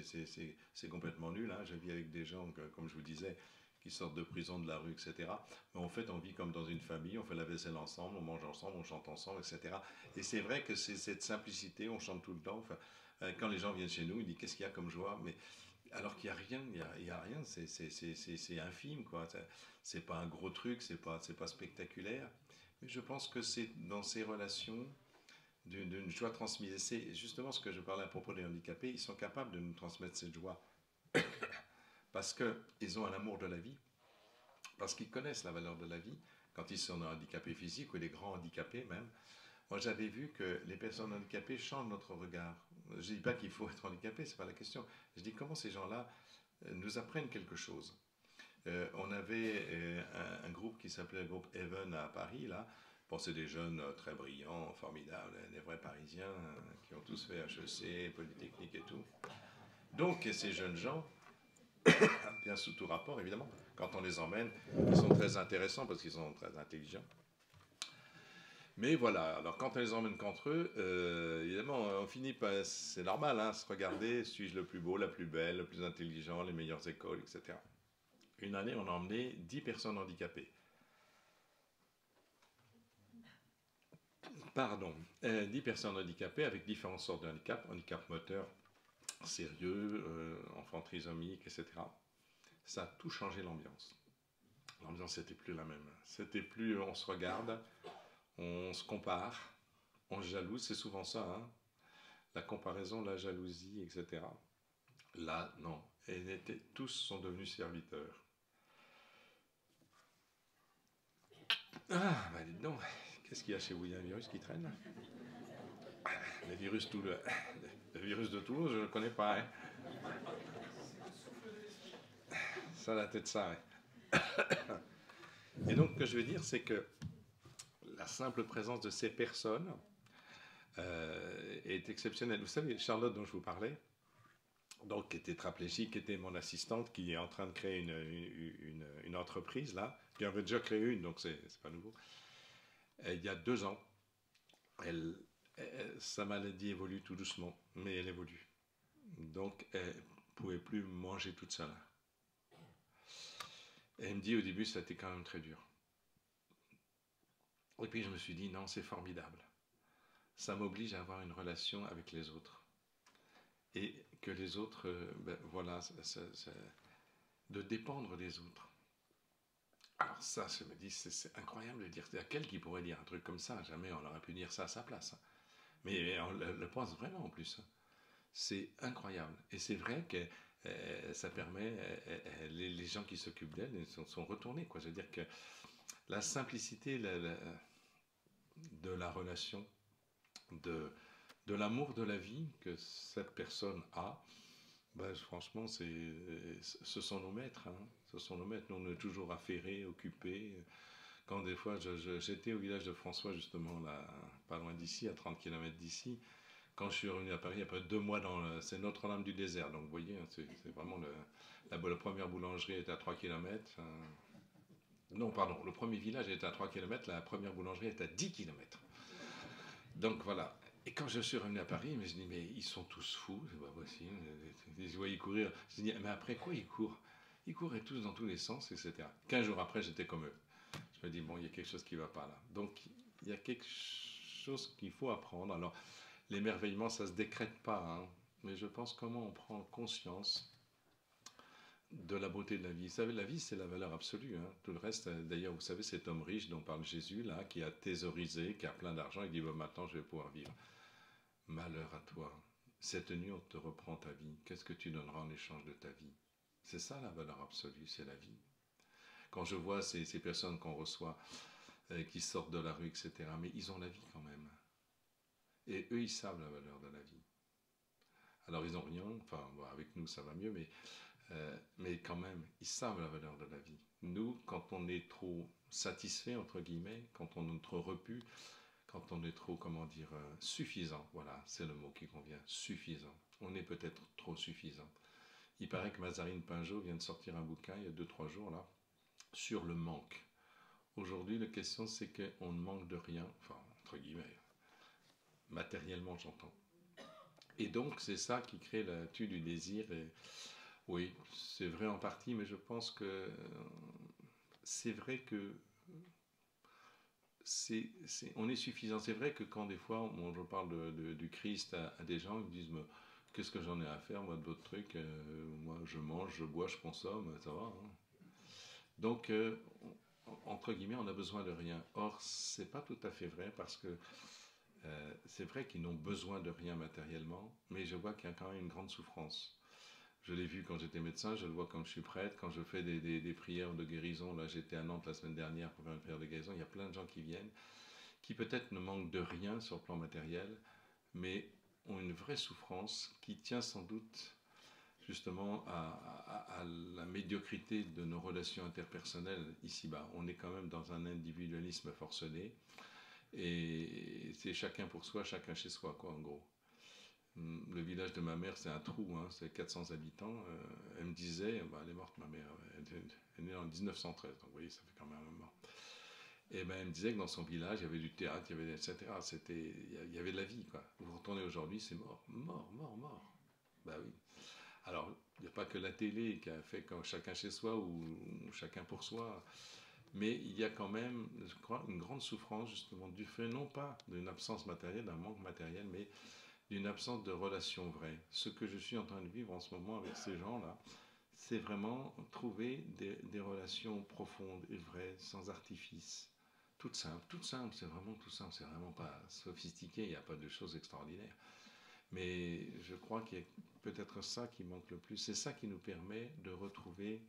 c'est complètement nul. Hein. Je vis avec des gens, comme je vous disais, qui sortent de prison, de la rue, etc. Mais en fait, on vit comme dans une famille, on fait la vaisselle ensemble, on mange ensemble, on chante ensemble, etc. Et c'est vrai que c'est cette simplicité, on chante tout le temps. Enfin, Quand les gens viennent chez nous, ils disent qu'est-ce qu'il y a comme joie, mais alors qu'il n'y a rien, il y a rien, c'est infime, quoi. C'est pas un gros truc, c'est pas spectaculaire. Mais je pense que c'est dans ces relations d'une joie transmise. Et c'est justement ce que je parlais à propos des handicapés. Ils sont capables de nous transmettre cette joie parce qu'ils ont un amour de la vie, parce qu'ils connaissent la valeur de la vie quand ils sont handicapés physiques ou les grands handicapés même. Moi, j'avais vu que les personnes handicapées changent notre regard. Je ne dis pas qu'il faut être handicapé, ce n'est pas la question. Je dis comment ces gens-là nous apprennent quelque chose. On avait un groupe qui s'appelait le groupe Even à Paris, là. Bon, c'est des jeunes très brillants, formidables, des vrais Parisiens qui ont tous fait HEC, Polytechnique et tout. Donc, ces jeunes gens, bien sous tout rapport, évidemment, quand on les emmène, ils sont très intéressants parce qu'ils sont très intelligents. Mais voilà, alors quand on les emmène contre eux, évidemment, on finit par, c'est normal, hein, se regarder, suis-je le plus beau, la plus belle, le plus intelligent, les meilleures écoles, etc. Une année, on a emmené 10 personnes handicapées. Pardon, 10 personnes handicapées avec différentes sortes de handicap, handicap moteur, sérieux, enfant trisomique, etc. Ça a tout changé l'ambiance. L'ambiance n'était plus la même. C'était plus on se regarde, on se compare, on se jalouse, c'est souvent ça, hein. La comparaison, la jalousie, etc. Là, non. Et tous sont devenus serviteurs. Ah, bah dites donc, qu'est-ce qu'il y a chez vous? Il y a un virus qui traîne? Le virus, le virus de Toulouse, je ne le connais pas. Hein. Ça, la tête, ça. Ouais. Et donc, ce que je veux dire, c'est que la simple présence de ces personnes est exceptionnelle. Vous savez, Charlotte, dont je vous parlais, donc, qui est tétraplégique, qui était mon assistante, qui est en train de créer une entreprise, là, qui avait déjà créé une, donc c'est pas nouveau. Et il y a 2 ans, sa maladie évolue tout doucement, mais elle évolue. Donc, elle ne pouvait plus manger toute seule. Et elle me dit, au début, ça a été quand même très dur. Et puis, je me suis dit, non, c'est formidable. Ça m'oblige à avoir une relation avec les autres. Et que les autres, ben, voilà, de dépendre des autres. Alors ça, je me dis, c'est incroyable de dire. Il y a quelqu'un qui pourrait dire un truc comme ça. Jamais on aurait pu dire ça à sa place. Mais on le pense vraiment en plus. C'est incroyable. Et c'est vrai que ça permet, les gens qui s'occupent d'elle sont retournés. Quoi. Je veux dire que la simplicité de la relation, de l'amour de la vie que cette personne a, ben, franchement, ce sont nos maîtres. Hein. Ce sont nos maîtres. Nous, on est toujours affairés, occupés. Quand des fois, j'étais au village de François, justement, là, pas loin d'ici, à 30 km d'ici, quand je suis revenu à Paris, après 2 mois c'est Notre-Dame du désert. Donc, vous voyez, hein, c'est vraiment la première boulangerie était à 3 km. Non, pardon, le premier village était à 3 km, la première boulangerie était à 10 km. Donc, voilà. Et quand je suis revenu à Paris, je me dis, mais ils sont tous fous, c'est pas possible. Je voyais courir. Je me dis, mais après quoi ils courent? Ils couraient tous dans tous les sens, etc. 15 jours après, j'étais comme eux. Je me dis, bon, il y a quelque chose qui ne va pas là. Donc, il y a quelque chose qu'il faut apprendre. Alors, l'émerveillement, ça ne se décrète pas, hein, mais je pense comment on prend conscience de la beauté de la vie. Vous savez, la vie, c'est la valeur absolue. Hein. Tout le reste, d'ailleurs, vous savez, cet homme riche dont parle Jésus, là, qui a thésaurisé, qui a plein d'argent, il dit, bon, maintenant, je vais pouvoir vivre. Malheur à toi. Cette nuit, on te reprend ta vie. Qu'est-ce que tu donneras en échange de ta vie? C'est ça la valeur absolue, c'est la vie. Quand je vois ces personnes qu'on reçoit, qui sortent de la rue, etc., mais ils ont la vie quand même. Et eux, ils savent la valeur de la vie. Alors, ils n'ont rien, enfin, bon, avec nous, ça va mieux, mais quand même, ils savent la valeur de la vie. Nous, quand on est trop satisfait, entre guillemets, quand on est trop repu, quand on est trop, comment dire, suffisant, voilà, c'est le mot qui convient, suffisant. On est peut-être trop suffisant. Il paraît que Mazarine Pinjot vient de sortir un bouquin, il y a 2-3 jours, là, sur le manque. Aujourd'hui, la question, c'est qu'on ne manque de rien, enfin, entre guillemets, matériellement, j'entends. Et donc, c'est ça qui crée la tue du désir. Et, oui, c'est vrai en partie, mais je pense que c'est vrai que on est suffisant. C'est vrai que quand des fois, je parle du Christ à des gens, ils me disent, qu'est-ce que j'en ai à faire, moi, de votre truc? Moi, je mange, je bois, je consomme, ça va, hein. Donc, entre guillemets, on a besoin de rien. Or, c'est pas tout à fait vrai parce que c'est vrai qu'ils n'ont besoin de rien matériellement, mais je vois qu'il y a quand même une grande souffrance. Je l'ai vu quand j'étais médecin, je le vois quand je suis prêtre, quand je fais des prières de guérison. Là, j'étais à Nantes la semaine dernière pour faire une prière de guérison. Il y a plein de gens qui viennent, qui peut-être ne manquent de rien sur le plan matériel, mais ont une vraie souffrance qui tient sans doute justement à la médiocrité de nos relations interpersonnelles ici-bas. On est quand même dans un individualisme forcené, et c'est chacun pour soi, chacun chez soi, quoi, en gros. Le village de ma mère, c'est un trou, hein, c'est 400 habitants. Elle me disait, bah, elle est morte ma mère, elle est née en 1913, donc vous voyez, ça fait quand même un moment. Et ben, elle me disait que dans son village, il y avait du théâtre, il y avait, etc. Il y avait de la vie, quoi. Vous retournez aujourd'hui, c'est mort, mort, mort, mort. Bah oui. Alors, il n'y a pas que la télé qui a fait comme chacun chez soi ou chacun pour soi, mais il y a quand même, je crois, une grande souffrance justement du fait, non pas d'une absence matérielle, d'un manque matériel, mais d'une absence de relations vraies. Ce que je suis en train de vivre en ce moment avec ces gens-là, c'est vraiment trouver des relations profondes et vraies, sans artifice. Toutes simples, c'est vraiment tout simple, c'est vraiment pas sophistiqué, il n'y a pas de choses extraordinaires. Mais je crois qu'il y a peut-être ça qui manque le plus, c'est ça qui nous permet de retrouver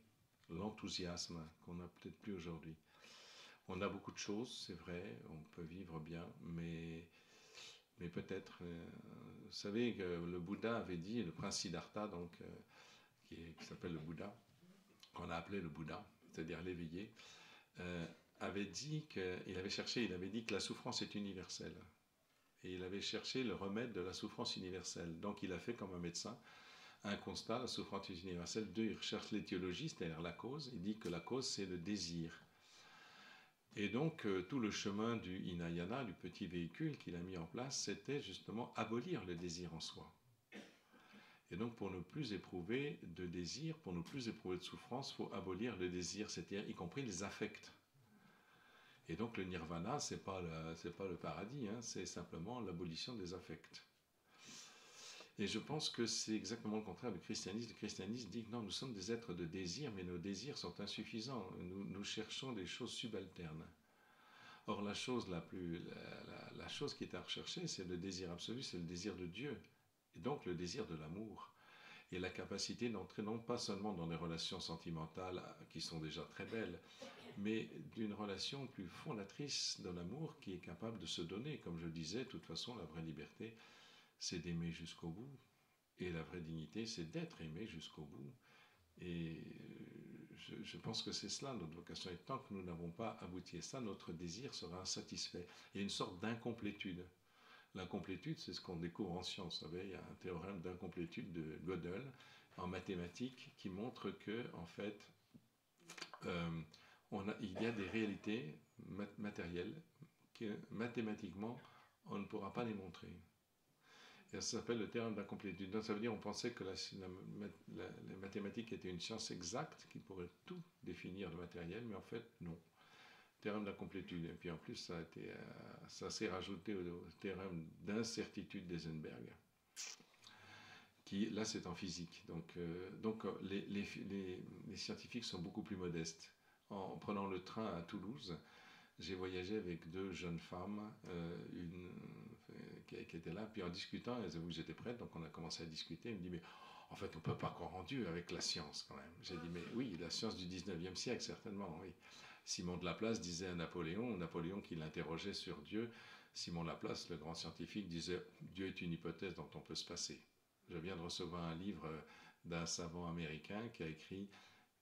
l'enthousiasme qu'on n'a peut-être plus aujourd'hui. On a beaucoup de choses, c'est vrai, on peut vivre bien, mais peut-être, vous savez que le Bouddha avait dit, le prince Siddhartha, donc, qui s'appelle le Bouddha, qu'on a appelé le Bouddha, c'est-à-dire l'éveillé, avait dit il avait dit que la souffrance est universelle. Et il avait cherché le remède de la souffrance universelle. Donc il a fait comme un médecin un constat, la souffrance est universelle. Deux, il recherche l'étiologie, c'est-à-dire la cause. Il dit que la cause, c'est le désir. Et donc, tout le chemin du Hinayana, du petit véhicule qu'il a mis en place, c'était justement abolir le désir en soi. Et donc, pour ne plus éprouver de désir, pour ne plus éprouver de souffrance, il faut abolir le désir, c'est-à-dire y compris les affects. Et donc, le nirvana, c'est pas le paradis, hein, c'est simplement l'abolition des affects. Et je pense que c'est exactement le contraire du christianisme. Le christianisme dit que non, nous sommes des êtres de désir, mais nos désirs sont insuffisants. Nous cherchons des choses subalternes. Or, la chose qui est à rechercher, c'est le désir absolu, c'est le désir de Dieu, et donc le désir de l'amour, et la capacité d'entrer non pas seulement dans des relations sentimentales qui sont déjà très belles, mais d'une relation plus fondatrice de l'amour qui est capable de se donner. Comme je disais, de toute façon, la vraie liberté, c'est d'aimer jusqu'au bout, et la vraie dignité, c'est d'être aimé jusqu'au bout. Et je pense que c'est cela notre vocation. Et tant que nous n'avons pas abouti à ça, notre désir sera insatisfait. Il y a une sorte d'incomplétude. L'incomplétude, c'est ce qu'on découvre en science. Vous savez, il y a un théorème d'incomplétude de Gödel en mathématiques qui montre que, en fait, il y a des réalités matérielles que mathématiquement, on ne pourra pas démontrer. Et ça s'appelle le théorème d'incomplétude. Donc ça veut dire qu'on pensait que la mathématique était une science exacte qui pourrait tout définir le matériel, mais en fait, non. Théorème d'incomplétude. Et puis en plus, ça s'est rajouté au théorème d'incertitude d'Eisenberg, qui, là, c'est en physique. Donc les scientifiques sont beaucoup plus modestes. En prenant le train à Toulouse, j'ai voyagé avec deux jeunes femmes, qui étaient là, puis en discutant, elles avaient vu que j'étais prête, donc on a commencé à discuter. Elle me dit, mais en fait, on ne peut pas croire en Dieu avec la science quand même. J'ai dit, mais oui, la science du 19e siècle, certainement, oui. Simon de Laplace disait à Napoléon qui l'interrogeait sur Dieu, Simon de Laplace, le grand scientifique, disait, Dieu est une hypothèse dont on peut se passer. Je viens de recevoir un livre d'un savant américain qui a écrit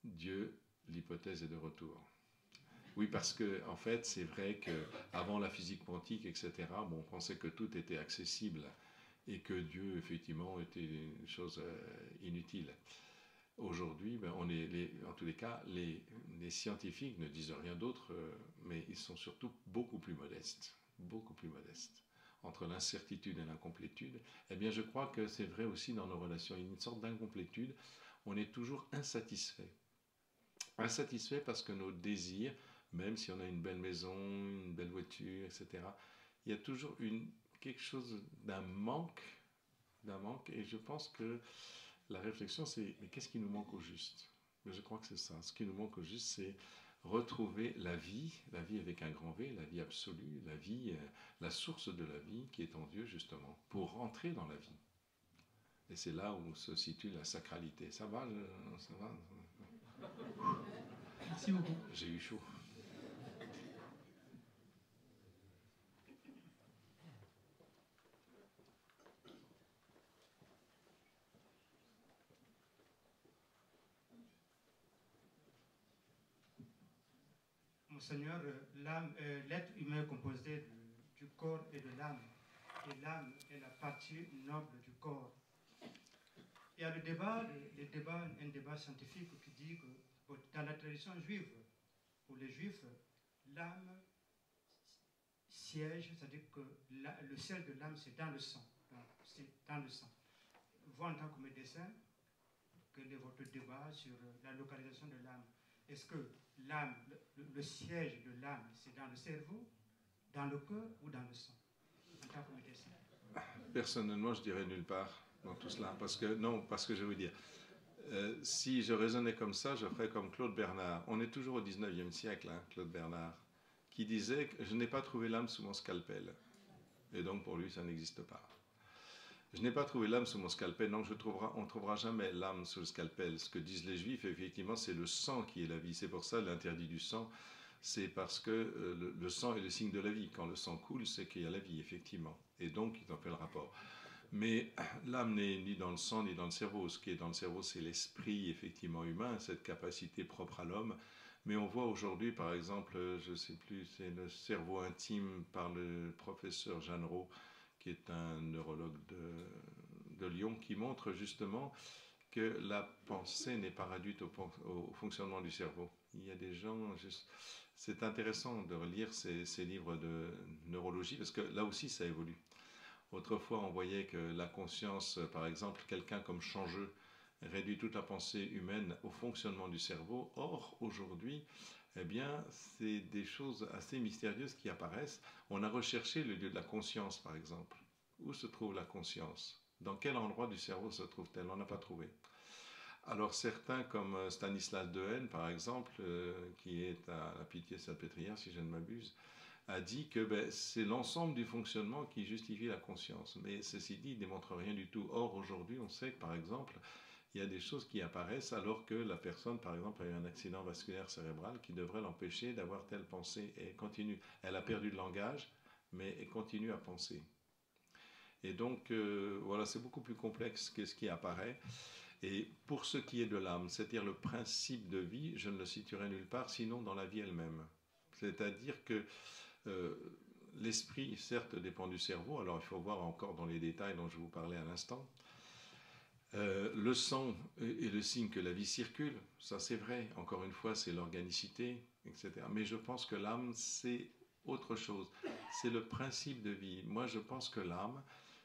Dieu, l'hypothèse est de retour. Oui, parce que en fait, c'est vrai qu'avant la physique quantique, etc., on pensait que tout était accessible et que Dieu, effectivement, était une chose inutile. Aujourd'hui, en tous les cas, les scientifiques ne disent rien d'autre, mais ils sont surtout beaucoup plus modestes, beaucoup plus modestes. Entre l'incertitude et l'incomplétude, eh bien, je crois que c'est vrai aussi dans nos relations. Il y a une sorte d'incomplétude. On est toujours insatisfait. Insatisfait parce que nos désirs, même si on a une belle maison, une belle voiture, etc., il y a toujours quelque chose d'un manque d'un manque. Et je pense que la réflexion, c'est mais qu'est-ce qui nous manque au juste? Mais je crois que c'est ça. Ce qui nous manque au juste, c'est retrouver la vie avec un grand V, la vie absolue, la vie, la source de la vie qui est en Dieu, justement, pour rentrer dans la vie. Et c'est là où se situe la sacralité. Ça va, ça va? Merci beaucoup. J'ai eu chaud. Monseigneur, l'être humain est composé du corps et de l'âme. Et l'âme est la partie noble du corps. Il y a un débat scientifique qui dit que dans la tradition juive, pour les juifs, l'âme siège, c'est-à-dire que le siège de l'âme, c'est dans le sang. C'est dans le sang. Vous, en tant que médecin, quel est votre débat sur la localisation de l'âme? Est-ce que l'âme, le siège de l'âme, c'est dans le cerveau, dans le cœur ou dans le sang, en tant que médecin? Personnellement, je dirais nulle part dans tout cela. Parce que je vais vous dire, si je raisonnais comme ça, je ferais comme Claude Bernard. On est toujours au 19e siècle, hein, Claude Bernard, qui disait que je n'ai pas trouvé l'âme sous mon scalpel. Et donc pour lui, ça n'existe pas. Je n'ai pas trouvé l'âme sous mon scalpel, donc on ne trouvera jamais l'âme sous le scalpel. Ce que disent les Juifs, effectivement, c'est le sang qui est la vie. C'est pour ça l'interdit du sang, c'est parce que le sang est le signe de la vie. Quand le sang coule, c'est qu'il y a la vie, effectivement. Et donc, ils en fait le rapport. Mais l'âme n'est ni dans le sang, ni dans le cerveau. Ce qui est dans le cerveau, c'est l'esprit, effectivement, humain, cette capacité propre à l'homme. Mais on voit aujourd'hui, par exemple, je ne sais plus, c'est le cerveau intime par le professeur Jeannereau, qui est un neurologue de Lyon, qui montre justement que la pensée n'est pas réduite au fonctionnement du cerveau. Il y a des gens, c'est intéressant de relire ces livres de neurologie, parce que là aussi ça évolue. Autrefois, on voyait que la conscience, par exemple, quelqu'un comme Changeux, réduit toute la pensée humaine au fonctionnement du cerveau. Or, aujourd'hui, eh bien, c'est des choses assez mystérieuses qui apparaissent. On a recherché le lieu de la conscience, par exemple. Où se trouve la conscience? Dans quel endroit du cerveau se trouve-t-elle? On n'a pas trouvé. Alors certains, comme Stanislas Dehaene, par exemple, qui est à la Pitié-Salpêtrière, si je ne m'abuse, a dit que c'est l'ensemble du fonctionnement qui justifie la conscience. Mais ceci dit, il ne démontre rien du tout. Or, aujourd'hui, on sait que, par exemple, il y a des choses qui apparaissent alors que la personne, par exemple, a eu un accident vasculaire cérébral qui devrait l'empêcher d'avoir telle pensée. Et elle continue. Elle a perdu le langage, mais elle continue à penser. Et donc, voilà, c'est beaucoup plus complexe que ce qui apparaît. Et pour ce qui est de l'âme, c'est-à-dire le principe de vie, je ne le situerai nulle part, sinon dans la vie elle-même. C'est-à-dire que l'esprit, certes, dépend du cerveau, alors il faut voir encore dans les détails dont je vous parlais à l'instant. Le sang est le signe que la vie circule, ça c'est vrai, encore une fois, c'est l'organicité, etc. Mais je pense que l'âme, c'est autre chose, c'est le principe de vie. Moi, je pense que l'âme,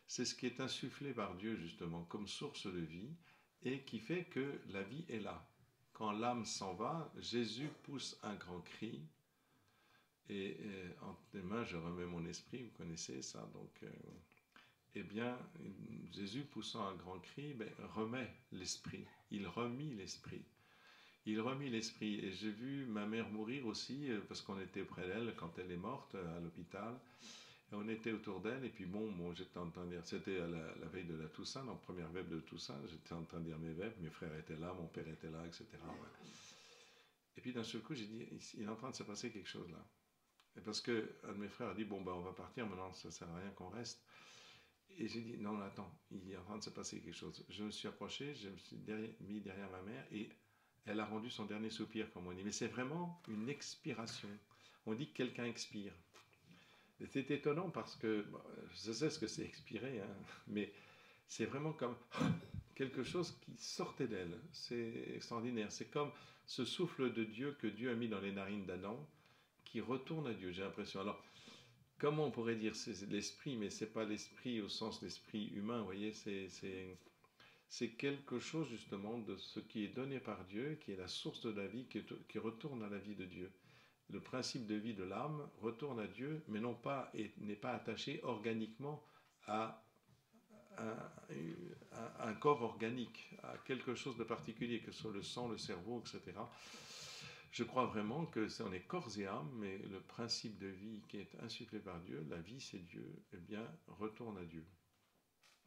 c'est ce qui est insufflé par Dieu, justement, comme source de vie, et qui fait que la vie est là. Quand l'âme s'en va, Jésus pousse un grand cri, et entre tes mains, je remets mon esprit, vous connaissez ça, donc... eh bien, Jésus, poussant un grand cri, remet l'esprit. Il remit l'esprit. Il remit l'esprit. Et j'ai vu ma mère mourir aussi, parce qu'on était près d'elle quand elle est morte à l'hôpital. Et on était autour d'elle, et puis bon j'étais en train de dire, c'était la veille de la Toussaint, donc première vêpres de Toussaint, j'étais en train de dire mes vêpres, mes frères étaient là, mon père était là, etc. Ouais. Et puis d'un seul coup, j'ai dit, il est en train de se passer quelque chose là. Et parce qu'un de mes frères a dit, on va partir maintenant, ça ne sert à rien qu'on reste. Et j'ai dit, non, attends, il est en train de se passer quelque chose. Je me suis approché, je me suis mis derrière ma mère, et elle a rendu son dernier soupir, comme on dit. Mais c'est vraiment une expiration. On dit que quelqu'un expire. Et c'est étonnant parce que, je sais ce que c'est expirer, hein, mais c'est vraiment comme quelque chose qui sortait d'elle. C'est extraordinaire. C'est comme ce souffle de Dieu que Dieu a mis dans les narines d'Adam, qui retourne à Dieu, j'ai l'impression. Alors, comment on pourrait dire c'est l'esprit, mais ce n'est pas l'esprit au sens d'esprit humain, vous voyez, c'est quelque chose justement de ce qui est donné par Dieu, qui est la source de la vie, qui retourne à la vie de Dieu. Le principe de vie de l'âme retourne à Dieu, mais n'est pas attaché organiquement à un corps organique, à quelque chose de particulier, que ce soit le sang, le cerveau, etc. Je crois vraiment que on est corps et âme, mais le principe de vie qui est insufflé par Dieu, la vie c'est Dieu, eh bien retourne à Dieu.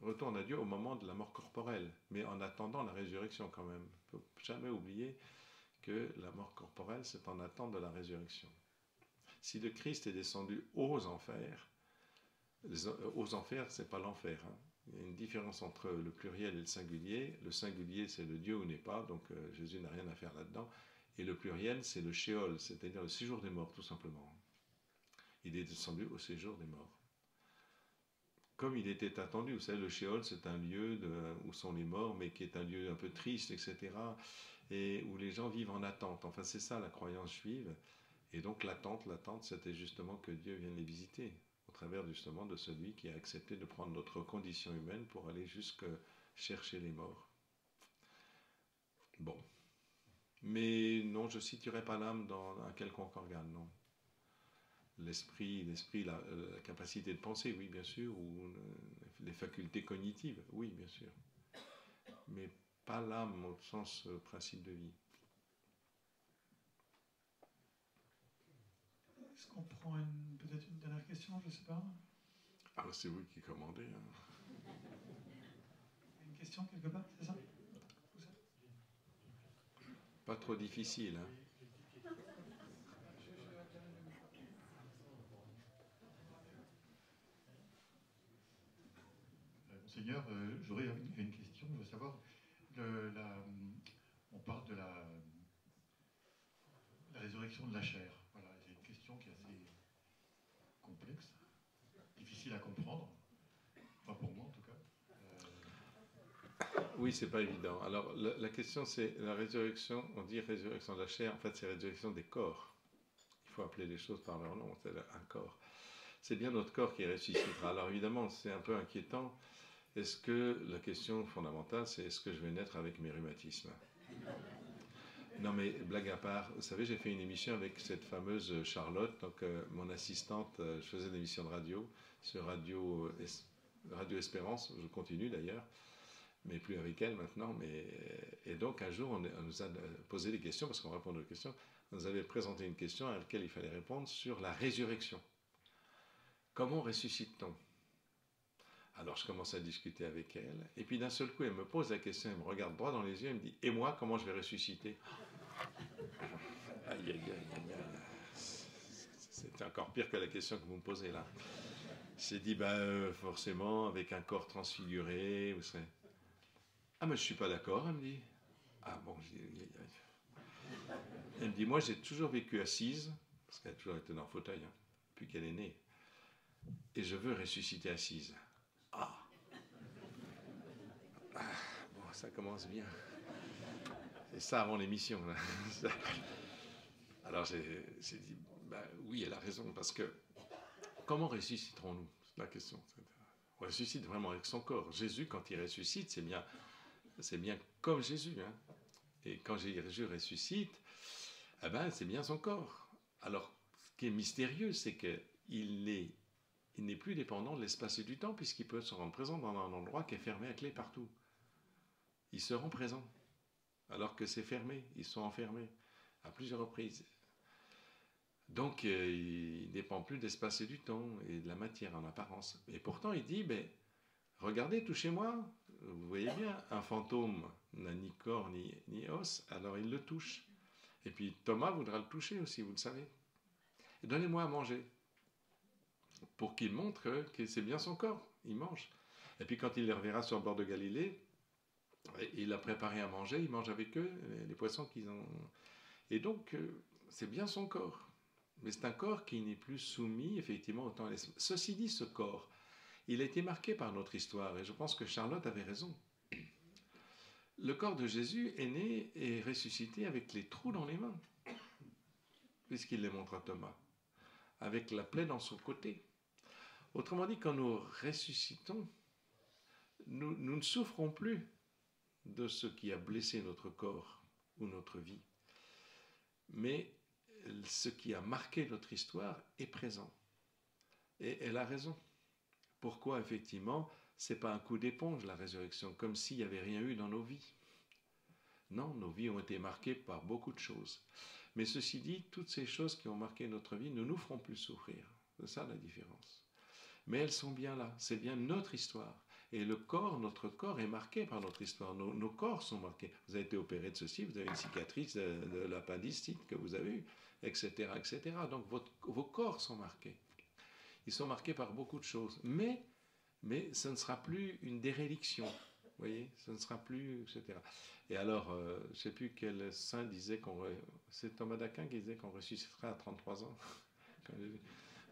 Retourne à Dieu au moment de la mort corporelle, mais en attendant la résurrection quand même. Il ne faut jamais oublier que la mort corporelle, c'est en attente de la résurrection. Si le Christ est descendu aux enfers, c'est pas l'enfer. Hein. Il y a une différence entre le pluriel et le singulier. Le singulier, c'est le Dieu où n'est pas, donc Jésus n'a rien à faire là-dedans. Et le pluriel, c'est le Sheol, c'est-à-dire le séjour des morts, tout simplement. Il est descendu au séjour des morts. Comme il était attendu, vous savez, le Sheol, c'est un lieu où sont les morts, mais qui est un lieu un peu triste, etc., et où les gens vivent en attente. Enfin, c'est ça la croyance juive. Et donc l'attente, c'était justement que Dieu vienne les visiter, au travers justement de celui qui a accepté de prendre notre condition humaine pour aller jusque chercher les morts. Bon. Mais non, je ne situerai pas l'âme dans un quelconque organe, non. L'esprit, la capacité de penser, oui, bien sûr, ou les facultés cognitives, oui, bien sûr. Mais pas l'âme au sens principe de vie. Est-ce qu'on prend peut-être une dernière question, je ne sais pas. Ah, c'est vous qui commandez. Hein. Une question quelque part, c'est ça? Pas trop difficile, hein. Monseigneur, j'aurais une question. Je veux savoir, on parle de la résurrection de la chair. Voilà, c'est une question qui est assez complexe, difficile à comprendre. Pas pour moi, en tout cas. Oui, c'est pas évident. Alors, la question, c'est la résurrection. On dit résurrection de la chair. En fait, c'est résurrection des corps. Il faut appeler les choses par leur nom. C'est un corps. C'est bien notre corps qui ressuscitera. Alors, évidemment, c'est un peu inquiétant. Est-ce que la question fondamentale, c'est est-ce que je vais naître avec mes rhumatismes? Non, mais blague à part, vous savez, j'ai fait une émission avec cette fameuse Charlotte, donc mon assistante. Je faisais une émission de radio sur Radio Espérance. Je continue d'ailleurs, mais plus avec elle maintenant. Et donc un jour, on nous a posé des questions parce qu'on répondait aux questions. On nous avait présenté une question à laquelle il fallait répondre sur la résurrection. Comment ressuscite-t-on? Alors je commence à discuter avec elle, et puis d'un seul coup elle me pose la question, elle me regarde droit dans les yeux, elle me dit « Et moi, comment je vais ressusciter ?» Aïe, aïe, aïe, aïe, aïe. C'était encore pire que la question que vous me posez là. J'ai dit « forcément, avec un corps transfiguré, vous savez. » Ah mais je suis pas d'accord, elle me dit. Ah bon, je dis, aïe, aïe. Elle me dit « Moi j'ai toujours vécu assise, parce qu'elle a toujours été dans le fauteuil, hein, depuis qu'elle est née, et je veux ressusciter assise. » Ah, bon, ça commence bien. C'est ça avant l'émission. Alors j'ai dit, oui, elle a raison, parce que comment ressusciterons-nous? C'est la question. On ressuscite vraiment avec son corps. Jésus, quand il ressuscite, c'est bien comme Jésus. Hein. Et quand Jésus ressuscite, eh ben, c'est bien son corps. Alors, ce qui est mystérieux, c'est qu'il n'est plus dépendant de l'espace et du temps, puisqu'il peut se rendre présent dans un endroit qui est fermé à clé partout. Il se rend présent, alors que c'est fermé, ils sont enfermés à plusieurs reprises. Donc, il ne dépend plus de l'espace et du temps, et de la matière en apparence. Et pourtant, il dit, regardez, touchez-moi, vous voyez bien, un fantôme n'a ni corps ni os, alors il le touche. Et puis Thomas voudra le toucher aussi, vous le savez. Et donnez-moi à manger. Pour qu'il montre que c'est bien son corps, il mange. Et puis quand il les reverra sur le bord de Galilée, il a préparé à manger, il mange avec eux les poissons qu'ils ont. Et donc, c'est bien son corps. Mais c'est un corps qui n'est plus soumis, effectivement, au temps et l'espace. Ceci dit, ce corps, il a été marqué par notre histoire, et je pense que Charlotte avait raison. Le corps de Jésus est né et ressuscité avec les trous dans les mains, puisqu'il les montre à Thomas, avec la plaie dans son côté. Autrement dit, quand nous ressuscitons, nous ne souffrons plus de ce qui a blessé notre corps ou notre vie. Mais ce qui a marqué notre histoire est présent. Et elle a raison. Pourquoi, effectivement, c'est pas un coup d'éponge, la résurrection, comme s'il n'y avait rien eu dans nos vies. Non, nos vies ont été marquées par beaucoup de choses. Mais ceci dit, toutes ces choses qui ont marqué notre vie ne nous feront plus souffrir. C'est ça la différence. Mais elles sont bien là, c'est bien notre histoire. Et le corps, notre corps est marqué par notre histoire. Nos corps sont marqués. Vous avez été opéré de ceci, vous avez une cicatrice de l'appendicite que vous avez eue, etc., etc. Donc vos corps sont marqués. Ils sont marqués par beaucoup de choses. Mais ce ne sera plus une déréliction. Vous voyez, ce ne sera plus, etc. Et alors, je ne sais plus quel saint disait c'est Thomas d'Aquin qui disait qu'on ressuscitera à 33 ans.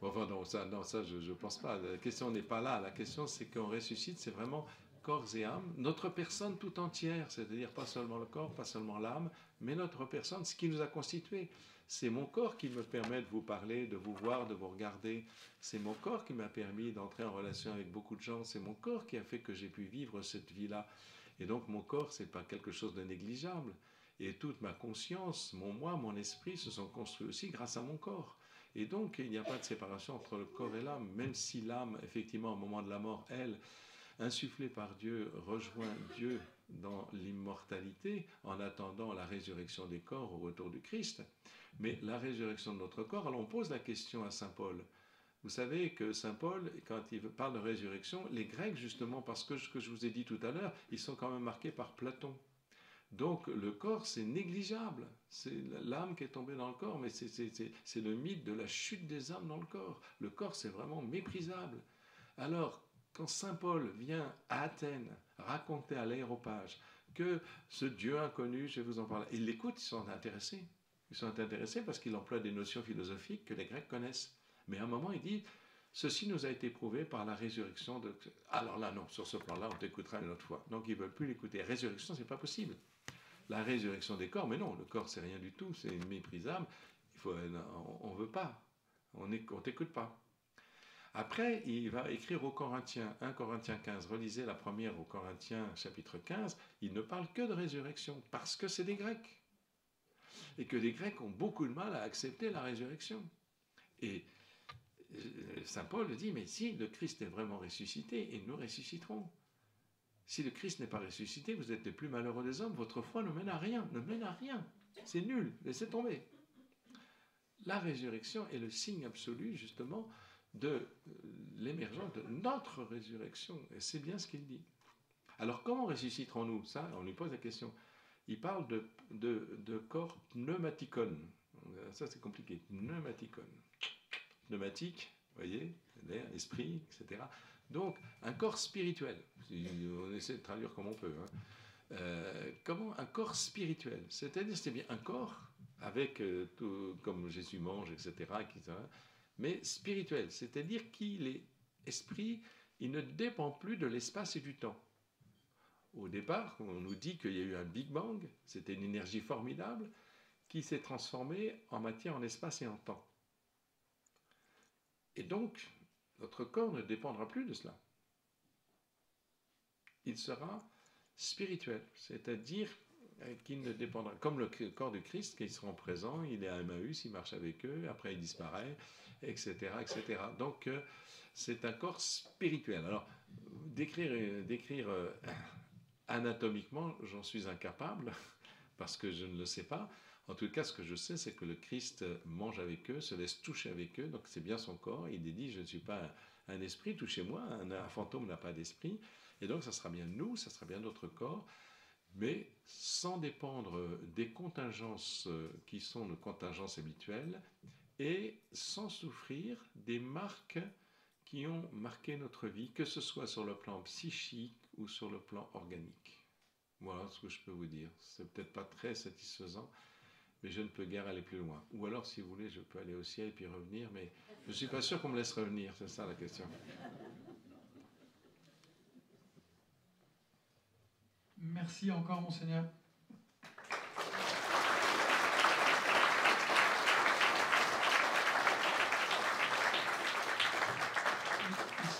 Bon, enfin, non, ça je ne pense pas. La question n'est pas là. La question, c'est qu'on ressuscite, c'est vraiment corps et âme, notre personne tout entière, c'est-à-dire pas seulement le corps, pas seulement l'âme, mais notre personne, ce qui nous a constitués. C'est mon corps qui me permet de vous parler, de vous voir, de vous regarder. C'est mon corps qui m'a permis d'entrer en relation avec beaucoup de gens. C'est mon corps qui a fait que j'ai pu vivre cette vie-là. Et donc mon corps, ce n'est pas quelque chose de négligeable. Et toute ma conscience, mon moi, mon esprit se sont construits aussi grâce à mon corps. Et donc il n'y a pas de séparation entre le corps et l'âme, même si l'âme, effectivement, au moment de la mort, elle, insufflée par Dieu, rejoint Dieu dans l'immortalité en attendant la résurrection des corps au retour du Christ. Mais la résurrection de notre corps, alors on pose la question à saint Paul. Vous savez que saint Paul, quand il parle de résurrection, les Grecs, justement, parce que ce que je vous ai dit tout à l'heure, ils sont quand même marqués par Platon. Donc le corps, c'est négligeable. C'est l'âme qui est tombée dans le corps, mais c'est le mythe de la chute des âmes dans le corps. Le corps, c'est vraiment méprisable. Alors, quand saint Paul vient à Athènes raconter à l'Aréopage que ce Dieu inconnu, je vais vous en parler, ils l'écoutent, ils sont intéressés. Ils sont intéressés parce qu'il emploie des notions philosophiques que les Grecs connaissent. Mais à un moment, il dit, ceci nous a été prouvé par la résurrection de... Alors là, non, sur ce plan-là, on t'écoutera une autre fois. Donc, ils ne veulent plus l'écouter. Résurrection, ce n'est pas possible. La résurrection des corps, mais non, le corps, c'est rien du tout, c'est méprisable. On ne veut pas. On t'écoute pas. Après, il va écrire aux Corinthiens, 1 Corinthiens 15, relisez la première aux Corinthiens, chapitre 15, il ne parle que de résurrection, parce que c'est des Grecs. Et que les Grecs ont beaucoup de mal à accepter la résurrection. Et saint Paul dit, mais si le Christ est vraiment ressuscité, et nous ressusciterons. Si le Christ n'est pas ressuscité, vous êtes les plus malheureux des hommes, votre foi ne mène à rien, c'est nul, laissez tomber. La résurrection est le signe absolu, justement, de l'émergence de notre résurrection. Et c'est bien ce qu'il dit. Alors, comment ressusciterons-nous? Ça, on lui pose la question. Il parle de corps pneumaticon. Ça, c'est compliqué. Pneumaticon. Pneumatique, vous voyez, l'air, l'esprit, etc. Donc, un corps spirituel. On essaie de traduire comme on peut. Comment un corps spirituel? C'est-à-dire, c'est bien un corps avec tout, comme Jésus mange, etc., mais spirituel. C'est-à-dire qu'il est esprit, il ne dépend plus de l'espace et du temps. Au départ, on nous dit qu'il y a eu un Big Bang, c'était une énergie formidable qui s'est transformée en matière, en espace et en temps. Et donc, notre corps ne dépendra plus de cela. Il sera spirituel, c'est-à-dire qu'il ne dépendra, comme le corps du Christ, qui sera présent, il est à Emmaüs, il marche avec eux, après il disparaît, etc., etc. Donc, c'est un corps spirituel. Alors, décrire anatomiquement, j'en suis incapable, parce que je ne le sais pas. En tout cas, ce que je sais, c'est que le Christ mange avec eux, se laisse toucher avec eux, donc c'est bien son corps. Il dit, je ne suis pas un esprit, touchez-moi, un fantôme n'a pas d'esprit. Et donc, ça sera bien nous, ça sera bien notre corps, mais sans dépendre des contingences qui sont nos contingences habituelles et sans souffrir des marques qui ont marqué notre vie, que ce soit sur le plan psychique ou sur le plan organique. Voilà ce que je peux vous dire. C'est peut-être pas très satisfaisant, mais je ne peux guère aller plus loin. Ou alors, si vous voulez, je peux aller au ciel et puis revenir, mais je ne suis pas sûr qu'on me laisse revenir, c'est ça la question. Merci encore, Monseigneur.